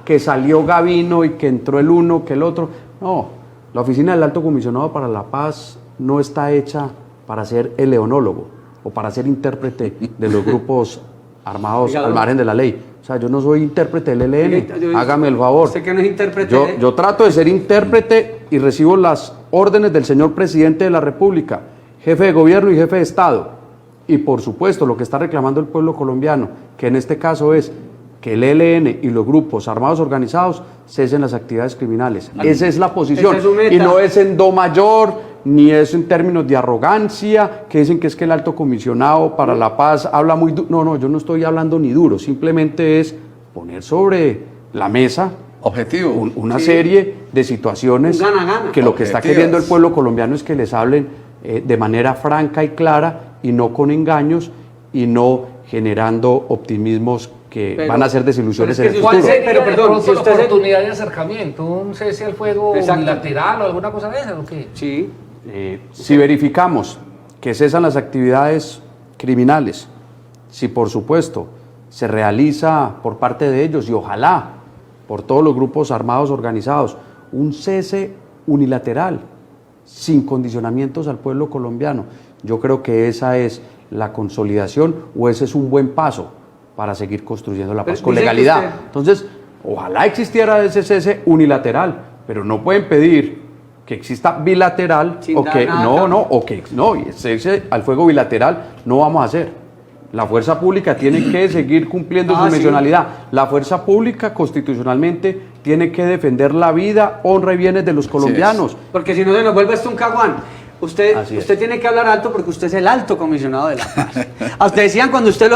[SPEAKER 3] Que salió Gavino y que entró el uno, que el otro. No, la oficina del Alto Comisionado para la Paz no está hecha para ser el leonólogo o para ser intérprete de los grupos armados al margen de la ley. O sea, yo no soy intérprete del ELN, hágame el favor.
[SPEAKER 1] Usted que no es intérprete.
[SPEAKER 3] Yo trato de ser intérprete y recibo las órdenes del señor presidente de la República, jefe de gobierno y jefe de Estado. Y por supuesto, lo que está reclamando el pueblo colombiano, que en este caso es que el ELN y los grupos armados organizados cesen las actividades criminales. Esa es la posición.
[SPEAKER 1] Esa es su meta.
[SPEAKER 3] Y no es en do mayor, ni es en términos de arrogancia, que dicen que es que el alto comisionado para la paz habla muy duro. No, yo no estoy hablando ni duro, simplemente es poner sobre la mesa
[SPEAKER 2] objetivo.
[SPEAKER 3] Una serie de situaciones
[SPEAKER 1] Un gana-gana.
[SPEAKER 3] que lo que está
[SPEAKER 2] Objetivas.
[SPEAKER 3] queriendo el pueblo colombiano es que les hablen de manera franca y clara y no con engaños y no generando optimismos que
[SPEAKER 1] Pero-
[SPEAKER 3] van a ser desilusiones
[SPEAKER 1] pero
[SPEAKER 3] en
[SPEAKER 1] es
[SPEAKER 3] el
[SPEAKER 1] que
[SPEAKER 4] ¿Cuál
[SPEAKER 3] futuro.
[SPEAKER 1] sería-
[SPEAKER 4] sería
[SPEAKER 1] pero perdón,
[SPEAKER 4] de
[SPEAKER 1] si
[SPEAKER 4] pronto
[SPEAKER 1] usted
[SPEAKER 4] la
[SPEAKER 1] se-
[SPEAKER 4] oportunidad de acercamiento? ¿Un cese al fuego
[SPEAKER 1] Exacto.
[SPEAKER 4] unilateral o alguna cosa de esa? ¿O qué?
[SPEAKER 1] Sí.
[SPEAKER 3] Si verificamos que cesan las actividades criminales, si por supuesto se realiza por parte de ellos y ojalá por todos los grupos armados organizados un cese unilateral, sin condicionamientos al pueblo colombiano, yo creo que esa es la consolidación o ese es un buen paso para seguir construyendo la paz
[SPEAKER 1] Pero
[SPEAKER 3] con
[SPEAKER 1] dice que
[SPEAKER 3] legalidad.
[SPEAKER 1] usted-
[SPEAKER 3] Entonces, ojalá existiera ese cese unilateral, pero no pueden pedir que exista bilateral
[SPEAKER 1] Sin
[SPEAKER 3] o
[SPEAKER 1] dar
[SPEAKER 3] que
[SPEAKER 1] nada.
[SPEAKER 3] y el cese al fuego bilateral no vamos a hacer. La fuerza pública tiene que seguir cumpliendo su
[SPEAKER 1] Sí.
[SPEAKER 3] misionalidad. La fuerza pública constitucionalmente tiene que defender la vida, honra y bienes de los colombianos.
[SPEAKER 1] Porque si no se nos vuelve esto un caguán. Usted
[SPEAKER 3] Así es.
[SPEAKER 1] tiene que hablar alto porque usted es el alto comisionado de la paz. A usted decían cuando usted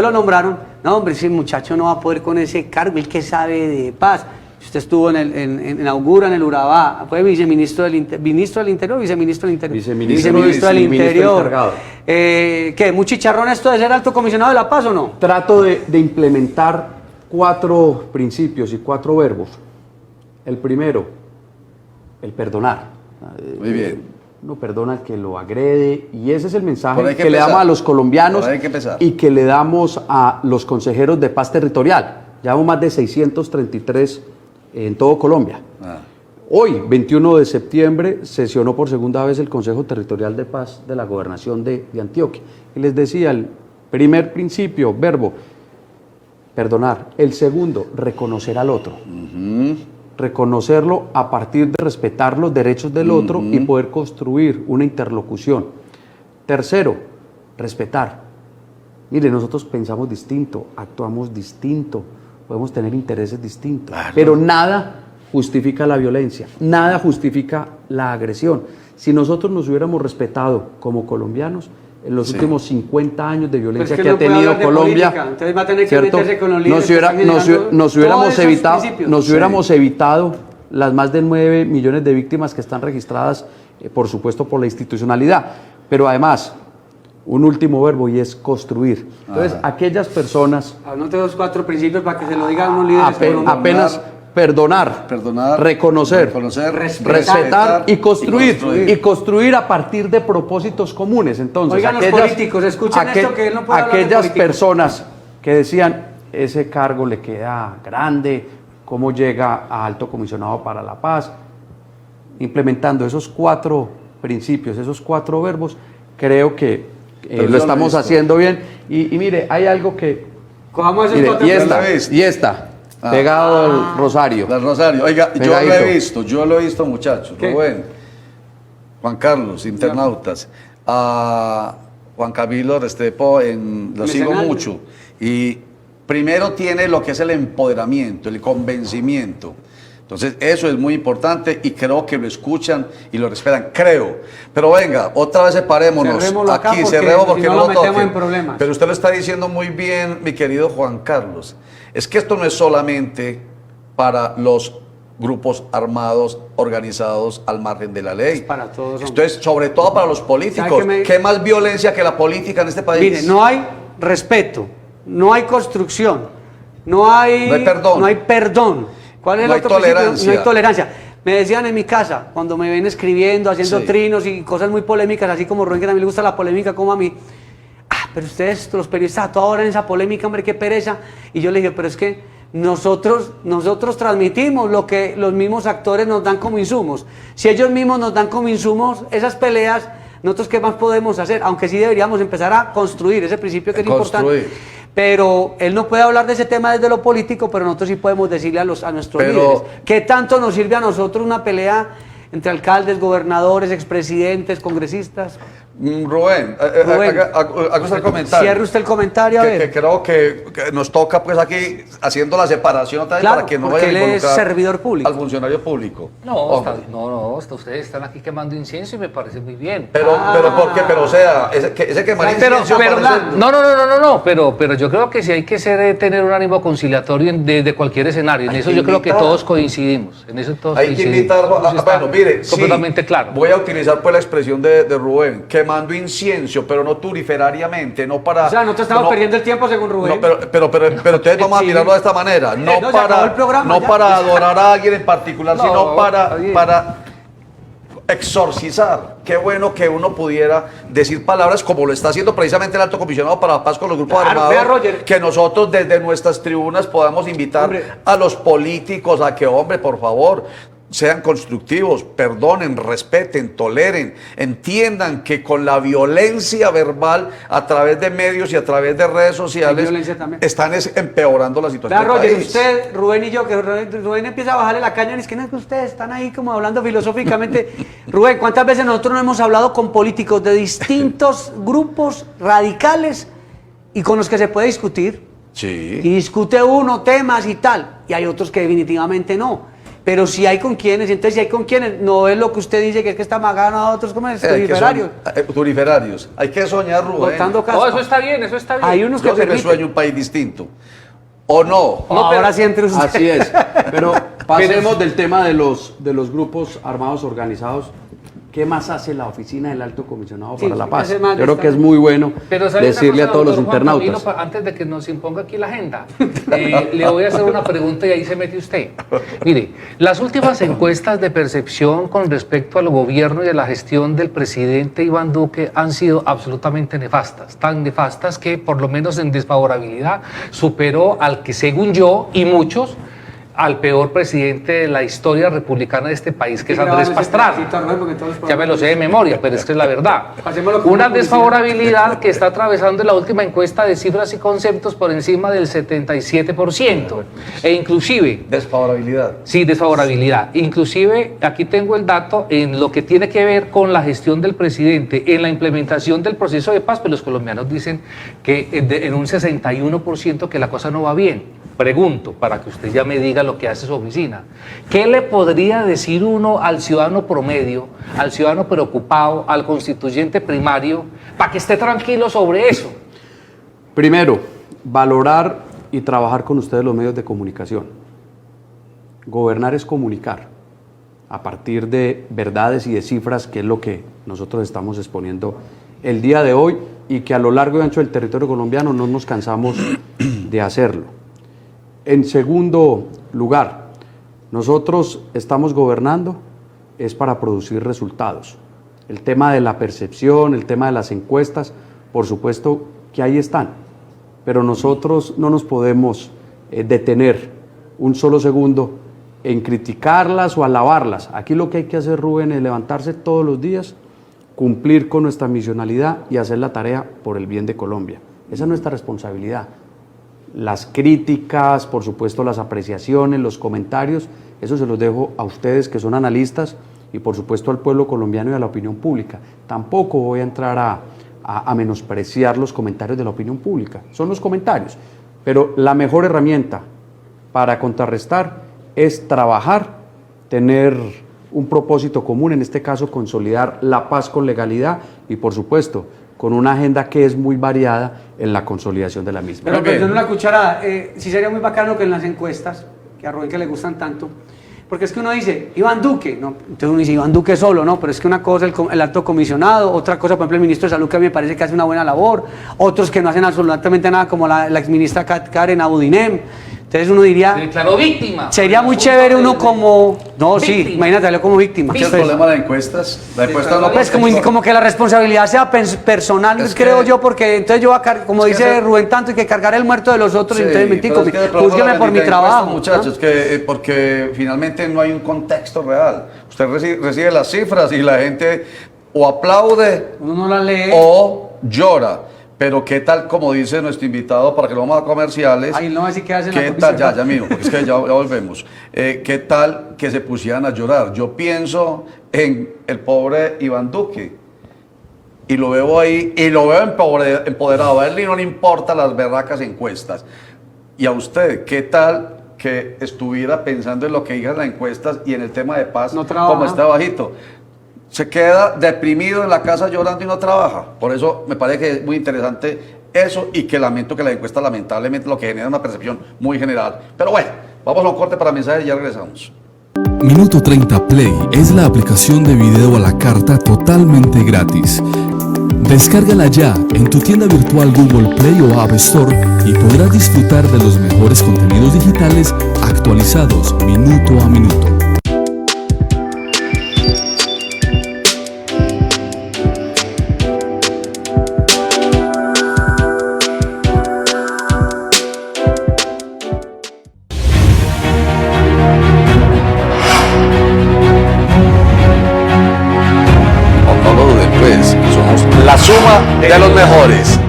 [SPEAKER 1] lo nombraron, no hombre, ese muchacho no va a poder con ese cargo, el que sabe de paz. Usted estuvo en Augura, en el Urabá, fue viceministro del Interior, viceministro del Interior.
[SPEAKER 3] Viceministro
[SPEAKER 1] del
[SPEAKER 3] y ministro
[SPEAKER 1] Interior.
[SPEAKER 3] encargado.
[SPEAKER 1] ¿Qué? ¿Muy chicharrón esto de ser alto comisionado de la paz o no?
[SPEAKER 3] Trato de implementar 4 principios y 4 verbos. El primero, el perdonar.
[SPEAKER 2] Muy bien.
[SPEAKER 3] Uno perdona al que lo agrede y ese es el
[SPEAKER 2] Por ahí
[SPEAKER 3] mensaje
[SPEAKER 2] hay
[SPEAKER 3] que
[SPEAKER 2] que
[SPEAKER 3] le damos
[SPEAKER 2] empezar.
[SPEAKER 3] a los colombianos
[SPEAKER 2] Por ahí hay que empezar.
[SPEAKER 3] y que le damos a los consejeros de paz territorial. Llevamos más de 633 en todo Colombia.
[SPEAKER 2] Ah.
[SPEAKER 3] Hoy, 21 de septiembre, sesionó por segunda vez el Consejo Territorial de Paz de la Gobernación de Antioquia. Y les decía, el primer principio, verbo, perdonar. El segundo, reconocer al otro. Reconocerlo a partir de respetar los derechos del otro y poder construir una interlocución. Tercero, respetar. Mire, nosotros pensamos distinto, actuamos distinto, podemos tener intereses distintos, pero nada justifica la violencia, nada justifica la agresión. Si nosotros nos hubiéramos respetado como colombianos, en los últimos 50 años de violencia
[SPEAKER 1] Pero es que
[SPEAKER 3] que
[SPEAKER 1] no
[SPEAKER 3] ha
[SPEAKER 1] puede
[SPEAKER 3] tenido
[SPEAKER 1] hablar de
[SPEAKER 3] Colombia,
[SPEAKER 1] política, entonces va a tener que
[SPEAKER 3] ¿cierto?
[SPEAKER 1] meterse con los líderes
[SPEAKER 3] nos
[SPEAKER 1] que están generando todos
[SPEAKER 3] hubiéramos
[SPEAKER 1] esos
[SPEAKER 3] evitado,
[SPEAKER 1] principios.
[SPEAKER 3] nos
[SPEAKER 2] Sí.
[SPEAKER 3] hubiéramos evitado las más de 9 millones de víctimas que están registradas, por supuesto, por la institucionalidad. Pero además, un último verbo y es construir. Entonces, aquellas personas
[SPEAKER 1] Anote los 4 principios para que se lo digan unos líderes colombianos.
[SPEAKER 3] apenas perdonar, reconocer, respetar y construir. Y construir a partir de propósitos comunes. Entonces,
[SPEAKER 1] Oigan, los políticos, escuchen esto que él no puede hablar de
[SPEAKER 3] aquellas
[SPEAKER 1] políticos.
[SPEAKER 3] personas que decían, ese cargo le queda grande, cómo llega a alto comisionado para la paz, implementando esos 4 principios, esos 4 verbos, creo que lo estamos haciendo bien. Y mire, hay algo que...
[SPEAKER 1] Cojamos esos
[SPEAKER 3] Mire,
[SPEAKER 1] 4
[SPEAKER 3] y
[SPEAKER 1] principios.
[SPEAKER 3] esta, pegado al rosario.
[SPEAKER 2] Del Rosario. Oiga,
[SPEAKER 3] Pegadito.
[SPEAKER 2] yo lo he visto, muchachos.
[SPEAKER 1] ¿Qué?
[SPEAKER 2] Rubén, Juan Carlos, internautas, a Juan Camilo Restrepo, lo sigo
[SPEAKER 1] Mecenal.
[SPEAKER 2] mucho. Y primero tiene lo que es el empoderamiento, el convencimiento. Entonces, eso es muy importante y creo que lo escuchan y lo respetan, creo. Pero venga, otra vez separémonos.
[SPEAKER 1] Cerrémoslo acá
[SPEAKER 2] aquí,
[SPEAKER 1] porque
[SPEAKER 2] cerremos
[SPEAKER 1] si
[SPEAKER 2] porque
[SPEAKER 1] no
[SPEAKER 2] no
[SPEAKER 1] lo
[SPEAKER 2] lo
[SPEAKER 1] metemos
[SPEAKER 2] toquen.
[SPEAKER 1] en problemas.
[SPEAKER 2] Pero usted lo está diciendo muy bien, mi querido Juan Carlos. Es que esto no es solamente para los grupos armados organizados al margen de la ley.
[SPEAKER 1] Es para todos,
[SPEAKER 2] Esto es sobre todo para los políticos.
[SPEAKER 1] ¿Sabe
[SPEAKER 2] ¿Qué más violencia que la política en este país?
[SPEAKER 1] Mire, no hay respeto, no hay construcción, no hay
[SPEAKER 2] perdón.
[SPEAKER 1] no hay perdón. ¿Cuál es el
[SPEAKER 2] No hay
[SPEAKER 1] otro principio?
[SPEAKER 2] tolerancia.
[SPEAKER 1] No hay tolerancia. Me decían en mi casa, cuando me ven escribiendo, haciendo
[SPEAKER 2] Sí.
[SPEAKER 1] trinos y cosas muy polémicas, así como Rubén, que también le gusta la polémica como a mí. Pero ustedes, los periodistas, a toda hora en esa polémica, hombre, qué pereza. Y yo le dije, pero es que nosotros transmitimos lo que los mismos actores nos dan como insumos. Si ellos mismos nos dan como insumos esas peleas, nosotros qué más podemos hacer, aunque sí deberíamos empezar a construir ese principio que es
[SPEAKER 2] Construir.
[SPEAKER 1] importante. pero él no puede hablar de ese tema desde lo político, pero nosotros sí podemos decirle a nuestros líderes, ¿qué tanto nos sirve a nosotros una pelea entre alcaldes, gobernadores, expresidentes, congresistas?
[SPEAKER 2] Rubén, haga usted el comentario.
[SPEAKER 1] Cierre usted el comentario, a ver.
[SPEAKER 2] Que creo que nos toca pues aquí haciendo la separación también,
[SPEAKER 1] claro,
[SPEAKER 2] para que no
[SPEAKER 1] porque
[SPEAKER 2] vaya a
[SPEAKER 1] él es
[SPEAKER 2] involucrar
[SPEAKER 1] servidor público.
[SPEAKER 2] al funcionario público.
[SPEAKER 4] Hasta ustedes están aquí quemando incienso y me parece muy bien.
[SPEAKER 2] Pero ¿por qué? Pero o sea, ese quemar incienso
[SPEAKER 4] pero yo creo que sí hay que tener un ánimo conciliatorio desde cualquier escenario. En eso yo creo que todos coincidimos. En eso todos
[SPEAKER 2] hay que invitar, bueno, mire,
[SPEAKER 4] completamente claro.
[SPEAKER 2] Voy a utilizar pues la expresión de Rubén, quemando incienso, pero no turiferariamente, no para...
[SPEAKER 1] O sea, no te estamos perdiendo el tiempo según Rubén.
[SPEAKER 2] No, pero entonces vamos a mirarlo de esta manera, no para adorar a alguien en particular, sino para exorcizar. Qué bueno que uno pudiera decir palabras como lo está haciendo precisamente el Alto Comisionado para la Paz con los grupos armados, que nosotros desde nuestras tribunas podamos invitar a los políticos a que, hombre, por favor, sean constructivos, perdonen, respeten, toleren, entiendan que con la violencia verbal a través de medios y a través de redes sociales están empeorando la situación del
[SPEAKER 1] Roger,
[SPEAKER 2] país.
[SPEAKER 1] usted, Rubén y yo, que Rubén empieza a bajarle la caña, es que no es que ustedes están ahí como hablando filosóficamente. Rubén, ¿cuántas veces nosotros no hemos hablado con políticos de distintos grupos radicales y con los que se puede discutir?
[SPEAKER 2] Sí.
[SPEAKER 1] Y discute uno temas y tal, y hay otros que definitivamente no. Pero si hay con quienes, entonces si hay con quienes, no es lo que usted dice, que es que está magano a otros, como es, turiferarios.
[SPEAKER 2] Turiferarios. Hay que soñar, Rubén.
[SPEAKER 4] Eso está bien, eso está bien.
[SPEAKER 1] Hay unos que
[SPEAKER 2] me sueño un país distinto. ¿O no?
[SPEAKER 1] Ahora sí entre ustedes.
[SPEAKER 3] Así es. Pero pasemos del tema de los grupos armados organizados. ¿Qué más hace la oficina del Alto Comisionado para la Paz? Yo creo que es muy bueno decirle a todos los internautas.
[SPEAKER 4] Camilo, antes de que nos imponga aquí la agenda, le voy a hacer una pregunta y ahí se mete usted. Mire, las últimas encuestas de percepción con respecto al gobierno y a la gestión del presidente Iván Duque han sido absolutamente nefastas. Tan nefastas que, por lo menos en desfavorabilidad, superó al que, según yo y muchos, al peor presidente de la historia republicana de este país, que es Andrés Pastrana. Ya me lo sé de memoria, pero es que es la verdad. Una desfavorabilidad que está atravesando la última encuesta de cifras y conceptos por encima del 77%. E inclusive...
[SPEAKER 2] Desfavorabilidad.
[SPEAKER 4] Sí, desfavorabilidad. Inclusive, aquí tengo el dato en lo que tiene que ver con la gestión del presidente, en la implementación del proceso de paz, pues los colombianos dicen que en un 61% que la cosa no va bien. Pregunto, para que usted ya me diga lo que hace su oficina. ¿Qué le podría decir uno al ciudadano promedio, al ciudadano preocupado, al constituyente primario, para que esté tranquilo sobre eso?
[SPEAKER 3] Primero, valorar y trabajar con ustedes los medios de comunicación. Gobernar es comunicar a partir de verdades y de cifras, que es lo que nosotros estamos exponiendo el día de hoy y que a lo largo y ancho del territorio colombiano no nos cansamos de hacerlo. En segundo lugar, nosotros estamos gobernando es para producir resultados. El tema de la percepción, el tema de las encuestas, por supuesto que ahí están, pero nosotros no nos podemos detener un solo segundo en criticarlas o alabarlas. Aquí lo que hay que hacer, Rubén, es levantarse todos los días, cumplir con nuestra misionalidad y hacer la tarea por el bien de Colombia. Esa es nuestra responsabilidad. Las críticas, por supuesto las apreciaciones, los comentarios, eso se los dejo a ustedes que son analistas y por supuesto al pueblo colombiano y a la opinión pública. Tampoco voy a entrar a menospreciar los comentarios de la opinión pública, son los comentarios, pero la mejor herramienta para contrarrestar es trabajar, tener un propósito común, en este caso consolidar la paz con legalidad y por supuesto con una agenda que es muy variada en la consolidación de la misma.
[SPEAKER 1] Pero una cucharada, sí sería muy bacano que en las encuestas, que a Rubén que le gustan tanto, porque es que uno dice, Iván Duque, no, entonces uno dice Iván Duque solo, no, pero es que una cosa el alto comisionado, otra cosa, por ejemplo, el ministro de Salud, que a mí me parece que hace una buena labor, otros que no hacen absolutamente nada, como la exministra Karen Abudinem. Entonces uno diría...
[SPEAKER 4] Se declaró víctima.
[SPEAKER 1] Sería muy chévere uno como... No, víctima. Sí, imagínate, yo como víctima.
[SPEAKER 2] ¿Qué es el problema de encuestas? La encuesta no...
[SPEAKER 1] Pues como que la responsabilidad sea personal, creo yo, porque entonces yo voy a como dice Rubén tanto, y que cargar el muerto de los otros, sí, entonces mentico, júzgueme por mi trabajo.
[SPEAKER 2] Muchachos, porque finalmente no hay un contexto real. Usted recibe las cifras y la gente o aplaude
[SPEAKER 1] uno no las lee
[SPEAKER 2] o llora. Pero qué tal, como dice nuestro invitado, para que lo vamos a comerciales.
[SPEAKER 1] Ay, no, así que hacen
[SPEAKER 2] ¿Qué tal? Ya mismo, porque es que ya volvemos. ¿Qué tal que se pusieran a llorar? Yo pienso en el pobre Iván Duque. Y lo veo ahí, y lo veo empoderado. A él no le importan las berracas encuestas. Y a usted, ¿qué tal que estuviera pensando en lo que digan las encuestas y en el tema de paz,
[SPEAKER 1] no trabaja,
[SPEAKER 2] como está bajito? Se queda deprimido en la casa llorando y no trabaja. Por eso me parece que es muy interesante eso, y que lamento que la encuesta lamentablemente lo que genera una percepción muy general. Pero bueno, vamos a un corte para mensajes y ya regresamos.
[SPEAKER 5] Minuto 30 Play es la aplicación de video a la carta totalmente gratis. Descárgala ya en tu tienda virtual Google Play o App Store y podrás disfrutar de los mejores contenidos digitales actualizados minuto a minuto.
[SPEAKER 2] La suma de los mejores.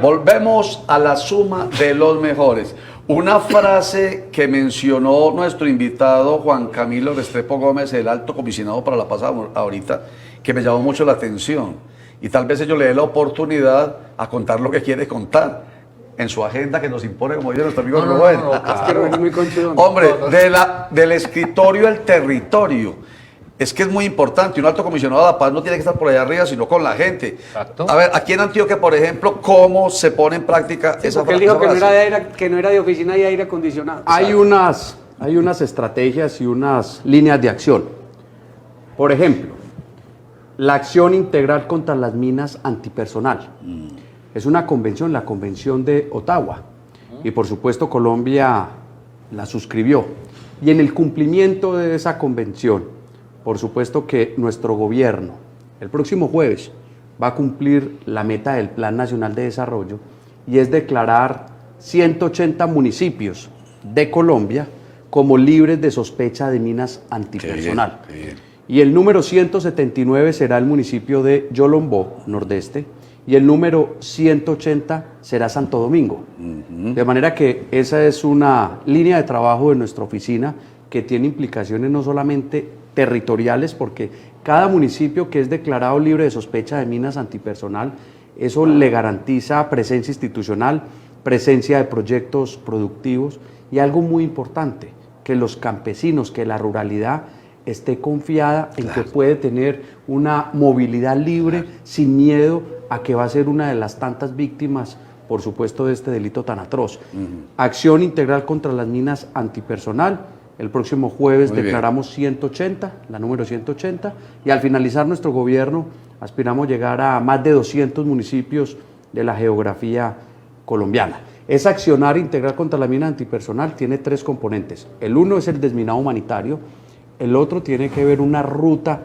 [SPEAKER 2] Volvemos a la suma de los mejores. Una frase que mencionó nuestro invitado Juan Camilo Restrepo Gómez, el alto comisionado para la paz ahorita, que me llamó mucho la atención. Y tal vez ello le dé la oportunidad a contar lo que quiere contar en su agenda que nos impone, como dice nuestro amigo Rubén.
[SPEAKER 1] Claro. Es muy conchudón.
[SPEAKER 2] Hombre, del escritorio al territorio. Es que es muy importante, un alto comisionado de la paz no tiene que estar por allá arriba, sino con la gente.
[SPEAKER 4] Exacto.
[SPEAKER 2] A ver, aquí en Antioquia, por ejemplo, ¿cómo se pone en práctica
[SPEAKER 1] Sí,
[SPEAKER 2] esa
[SPEAKER 1] porque él dijo
[SPEAKER 2] frase?
[SPEAKER 1] que no era de oficina y aire acondicionado.
[SPEAKER 3] Hay unas estrategias y unas líneas de acción. Por ejemplo, la acción integral contra las minas antipersonal. Es una convención, la Convención de Ottawa. Y por supuesto Colombia la suscribió. Y en el cumplimiento de esa convención, por supuesto que nuestro gobierno, el próximo jueves, va a cumplir la meta del Plan Nacional de Desarrollo, y es declarar 180 municipios de Colombia como libres de sospecha de minas antipersonal.
[SPEAKER 2] Qué bien.
[SPEAKER 3] Y el número 179 será el municipio de Yolombó, nordeste, y el número 180 será Santo Domingo. De manera que esa es una línea de trabajo de nuestra oficina que tiene implicaciones no solamente territoriales, porque cada municipio que es declarado libre de sospecha de minas antipersonal, eso le garantiza presencia institucional, presencia de proyectos productivos, y algo muy importante, que los campesinos, que la ruralidad esté confiada en que puede tener una movilidad libre, sin miedo a que va a ser una de las tantas víctimas, por supuesto, de este delito tan atroz. Acción integral contra las minas antipersonal. El próximo jueves declaramos 180, la número 180, y al finalizar nuestro gobierno aspiramos llegar a más de 200 municipios de la geografía colombiana. Esa accionar integral contra la mina antipersonal tiene 3 componentes. El uno es el desminado humanitario, el otro tiene que ver una ruta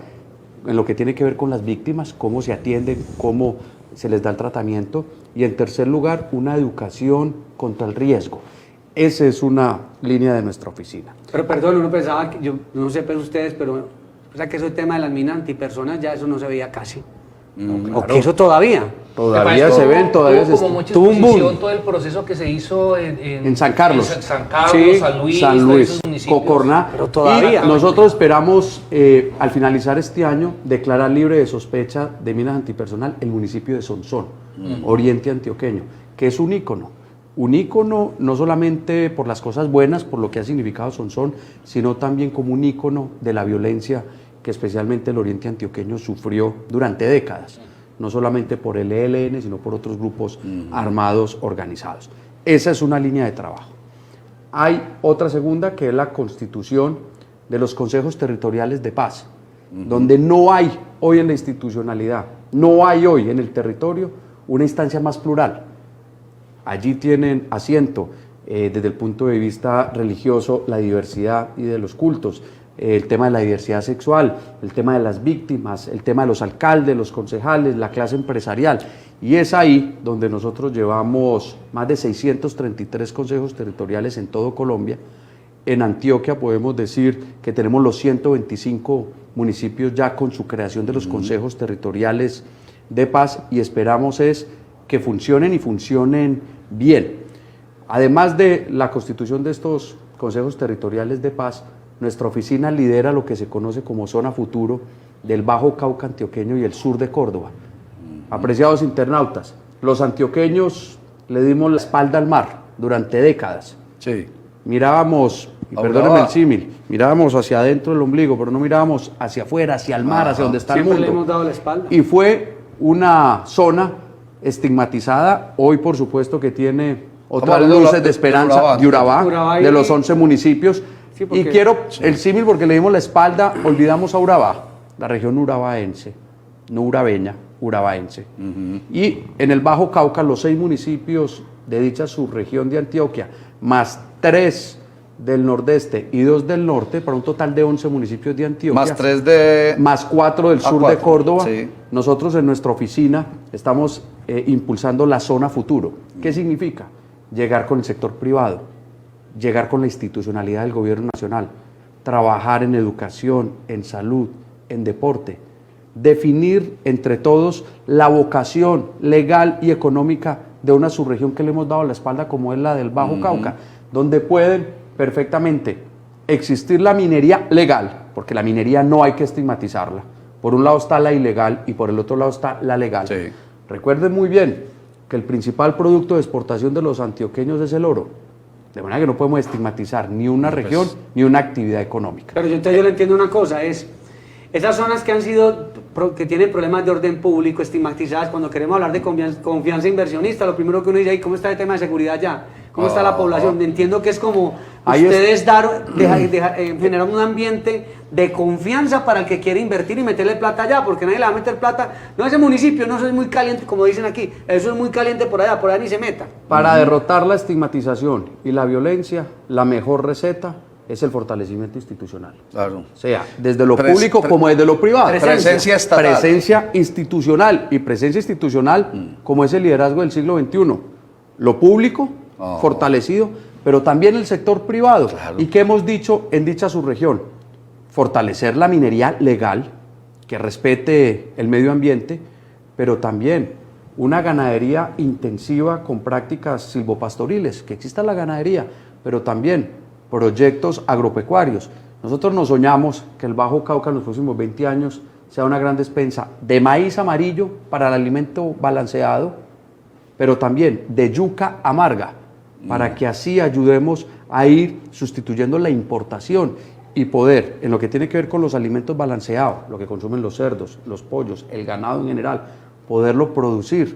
[SPEAKER 3] en lo que tiene que ver con las víctimas, cómo se atienden, cómo se les da el tratamiento, y en tercer lugar, una educación contra el riesgo. Esa es una línea de nuestra oficina.
[SPEAKER 1] Pero perdón, uno pensaba, que yo no sé pues ustedes, pero o sea que ese tema de las minas antipersonas ya eso no se veía casi. O que eso todavía.
[SPEAKER 3] Todavía se ven, todavía se
[SPEAKER 4] como mucha
[SPEAKER 3] tuvo un
[SPEAKER 4] exposición
[SPEAKER 3] boom.
[SPEAKER 4] todo el proceso que se hizo
[SPEAKER 3] En San Carlos.
[SPEAKER 4] en San Carlos,
[SPEAKER 1] Sí,
[SPEAKER 4] San Luis,
[SPEAKER 3] San
[SPEAKER 4] todos
[SPEAKER 3] Luis,
[SPEAKER 4] esos municipios.
[SPEAKER 3] Cocorná.
[SPEAKER 1] Pero todavía.
[SPEAKER 3] Y nosotros esperamos, al finalizar este año, declarar libre de sospecha de minas antipersonal el municipio de Sonsón, oriente antioqueño, que es un ícono. Un ícono no solamente por las cosas buenas, por lo que ha significado Sonsón, sino también como un ícono de la violencia que especialmente el oriente antioqueño sufrió durante décadas. No solamente por el ELN, sino por otros grupos armados organizados. Esa es una línea de trabajo. Hay otra segunda, que es la constitución de los consejos territoriales de paz, donde no hay hoy en la institucionalidad, no hay hoy en el territorio una instancia más plural. Allí tienen asiento, desde el punto de vista religioso, la diversidad y de los cultos, el tema de la diversidad sexual, el tema de las víctimas, el tema de los alcaldes, los concejales, la clase empresarial. Y es ahí donde nosotros llevamos más de 633 consejos territoriales en todo Colombia. En Antioquia podemos decir que tenemos los 125 municipios ya con su creación de los consejos territoriales de paz, y esperamos es que funcionen y funcionen bien. Además de la constitución de estos consejos territoriales de paz, nuestra oficina lidera lo que se conoce como Zona Futuro del Bajo Cauca antioqueño y el sur de Córdoba. Apreciados internautas, los antioqueños le dimos la espalda al mar durante décadas.
[SPEAKER 2] Sí.
[SPEAKER 3] Mirábamos, y perdónenme el símil, mirábamos hacia adentro del ombligo, pero no mirábamos hacia afuera, hacia el mar, hacia donde está el mundo.
[SPEAKER 1] Siempre le hemos dado la espalda.
[SPEAKER 3] Y fue una zona estigmatizada, hoy por supuesto que tiene otras luces de esperanza de Urabá, de los 11 municipios. Sí, y quiero el símil porque le dimos la espalda, olvidamos a Urabá, la región urabaense, no urabeña, urabaense. Y en el Bajo Cauca, los 6 municipios de dicha subregión de Antioquia, más 3 del nordeste y 2 del norte, para un total de 11 municipios de Antioquia.
[SPEAKER 2] Más 3 de...
[SPEAKER 3] Más 4 del sur
[SPEAKER 2] 4,
[SPEAKER 3] de Córdoba.
[SPEAKER 2] sí.
[SPEAKER 3] Nosotros en nuestra oficina estamos impulsando la Zona Futuro. ¿Qué significa? Llegar con el sector privado, llegar con la institucionalidad del gobierno nacional, trabajar en educación, en salud, en deporte, definir entre todos la vocación legal y económica de una subregión que le hemos dado la espalda como es la del Bajo Cauca, donde pueden perfectamente existir la minería legal, porque la minería no hay que estigmatizarla. Por un lado está la ilegal y por el otro lado está la legal.
[SPEAKER 2] Sí.
[SPEAKER 3] Recuerden muy bien que el principal producto de exportación de los antioqueños es el oro. De manera que no podemos estigmatizar ni una región ni una actividad económica.
[SPEAKER 1] Pero yo le entiendo una cosa, es esas zonas que han sido, que tienen problemas de orden público, estigmatizadas, cuando queremos hablar de confianza inversionista, lo primero que uno dice, ¿cómo está el tema de seguridad allá? ¿Cómo está la población? Entiendo que es como ustedes generar un ambiente de confianza para el que quiere invertir y meterle plata allá, porque nadie le va a meter plata. No, ese municipio, no, eso es muy caliente, como dicen aquí, eso es muy caliente por allá ni se meta.
[SPEAKER 3] Para derrotar la estigmatización y la violencia, la mejor receta es el fortalecimiento institucional.
[SPEAKER 2] Claro.
[SPEAKER 3] O sea, desde lo público como desde lo privado.
[SPEAKER 2] Presencia estatal.
[SPEAKER 3] Presencia institucional. Y presencia institucional como es el liderazgo del siglo XXI. Lo público, fortalecido, pero también el sector privado.
[SPEAKER 2] Claro.
[SPEAKER 3] ¿Y qué hemos dicho en dicha subregión? Fortalecer la minería legal, que respete el medio ambiente, pero también una ganadería intensiva con prácticas silvopastoriles, que exista la ganadería, pero también proyectos agropecuarios. Nosotros nos soñamos que el Bajo Cauca en los próximos 20 años sea una gran despensa de maíz amarillo para el alimento balanceado, pero también de yuca amarga, para que así ayudemos a ir sustituyendo la importación y poder, en lo que tiene que ver con los alimentos balanceados, lo que consumen los cerdos, los pollos, el ganado en general, poderlo producir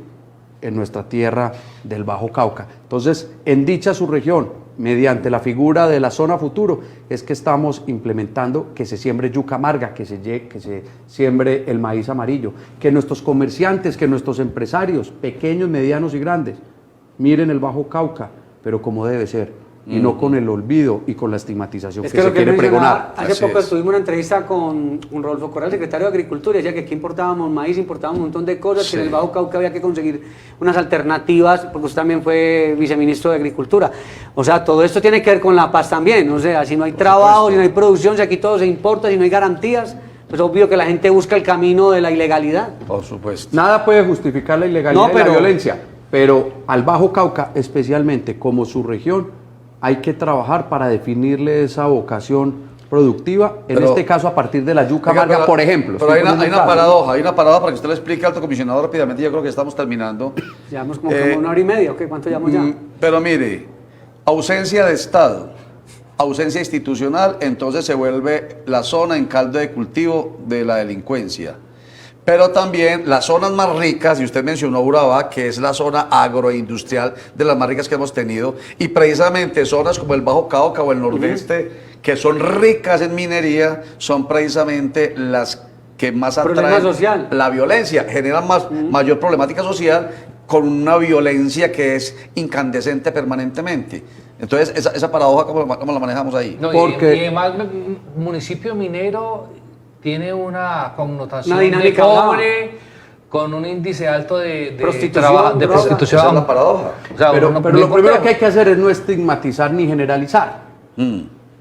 [SPEAKER 3] en nuestra tierra del Bajo Cauca. Entonces, en dicha subregión, mediante la figura de la Zona Futuro, es que estamos implementando que se siembre yuca amarga, que se siembre el maíz amarillo, que nuestros comerciantes, que nuestros empresarios, pequeños, medianos y grandes, miren el Bajo Cauca, pero como debe ser, y no con el olvido y con la estigmatización que se quiere pregonar.
[SPEAKER 1] Hace poco tuvimos una entrevista con Rodolfo Corral, secretario de Agricultura, y decía que aquí importábamos maíz, importábamos un montón de cosas, que en el Bajo Cauca había que conseguir unas alternativas, porque usted también fue viceministro de Agricultura. O sea, todo esto tiene que ver con la paz también, o sea, si no hay trabajo, si no hay producción, si aquí todo se importa, si no hay garantías, pues obvio que la gente busca el camino de la ilegalidad.
[SPEAKER 2] Por supuesto.
[SPEAKER 3] Nada puede justificar la ilegalidad y la violencia, pero al Bajo Cauca, especialmente como su región, hay que trabajar para definirle esa vocación productiva, en este caso a partir de la yuca amarga, por ejemplo.
[SPEAKER 2] Pero hay una paradoja para que usted le explique al alto comisionado rápidamente, yo creo que estamos terminando.
[SPEAKER 1] Llevamos como una hora y media, ¿o qué? ¿Cuánto llevamos ya?
[SPEAKER 2] Pero mire, ausencia de Estado, ausencia institucional, entonces se vuelve la zona en caldo de cultivo de la delincuencia. Pero también las zonas más ricas, y usted mencionó Urabá, que es la zona agroindustrial de las más ricas que hemos tenido, y precisamente zonas como el Bajo Cauca o el Nordeste, que son ricas en minería, son precisamente las que más atraen la violencia, generan mayor problemática social, con una violencia que es incandescente permanentemente. Entonces, esa paradoja, ¿cómo la manejamos ahí?
[SPEAKER 4] No,
[SPEAKER 3] porque
[SPEAKER 4] y además, municipio minero tiene una connotación
[SPEAKER 1] una
[SPEAKER 4] de pobre, con un índice alto de
[SPEAKER 1] prostitución.
[SPEAKER 2] Esa es la paradoja.
[SPEAKER 4] O sea,
[SPEAKER 3] pero lo primero que hay que hacer es no estigmatizar ni generalizar.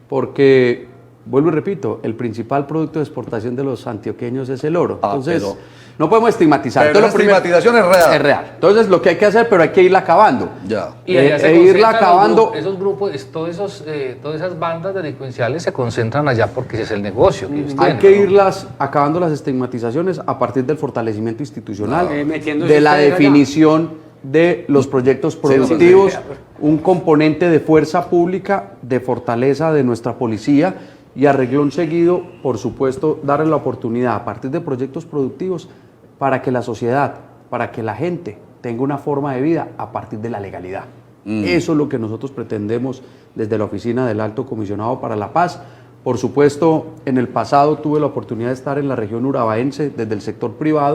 [SPEAKER 3] Porque vuelvo y repito, el principal producto de exportación de los antioqueños es el oro. Entonces,
[SPEAKER 2] pero
[SPEAKER 3] no podemos estigmatizar.
[SPEAKER 2] pero
[SPEAKER 3] Entonces,
[SPEAKER 2] la estigmatización es real.
[SPEAKER 3] Es real. Entonces, lo que hay que hacer, pero hay que irla acabando.
[SPEAKER 2] Ya.
[SPEAKER 4] Y allá se
[SPEAKER 3] irla
[SPEAKER 4] concentran
[SPEAKER 3] acabando.
[SPEAKER 4] esos grupos, todas esas bandas delincuenciales se concentran allá porque ese es el negocio que ellos
[SPEAKER 3] Hay
[SPEAKER 4] tienen,
[SPEAKER 3] que
[SPEAKER 4] ¿no?
[SPEAKER 3] irlas acabando las estigmatizaciones a partir del fortalecimiento institucional,
[SPEAKER 1] metiéndose
[SPEAKER 3] de la
[SPEAKER 1] ustedes allá.
[SPEAKER 3] definición de los proyectos productivos, un componente de fuerza pública, de fortaleza de nuestra policía y a renglón seguido, por supuesto, darle la oportunidad a partir de proyectos productivos para que la sociedad, para que la gente tenga una forma de vida a partir de la legalidad. Eso es lo que nosotros pretendemos desde la Oficina del Alto Comisionado para la Paz. Por supuesto, en el pasado tuve la oportunidad de estar en la región urabaense desde el sector privado.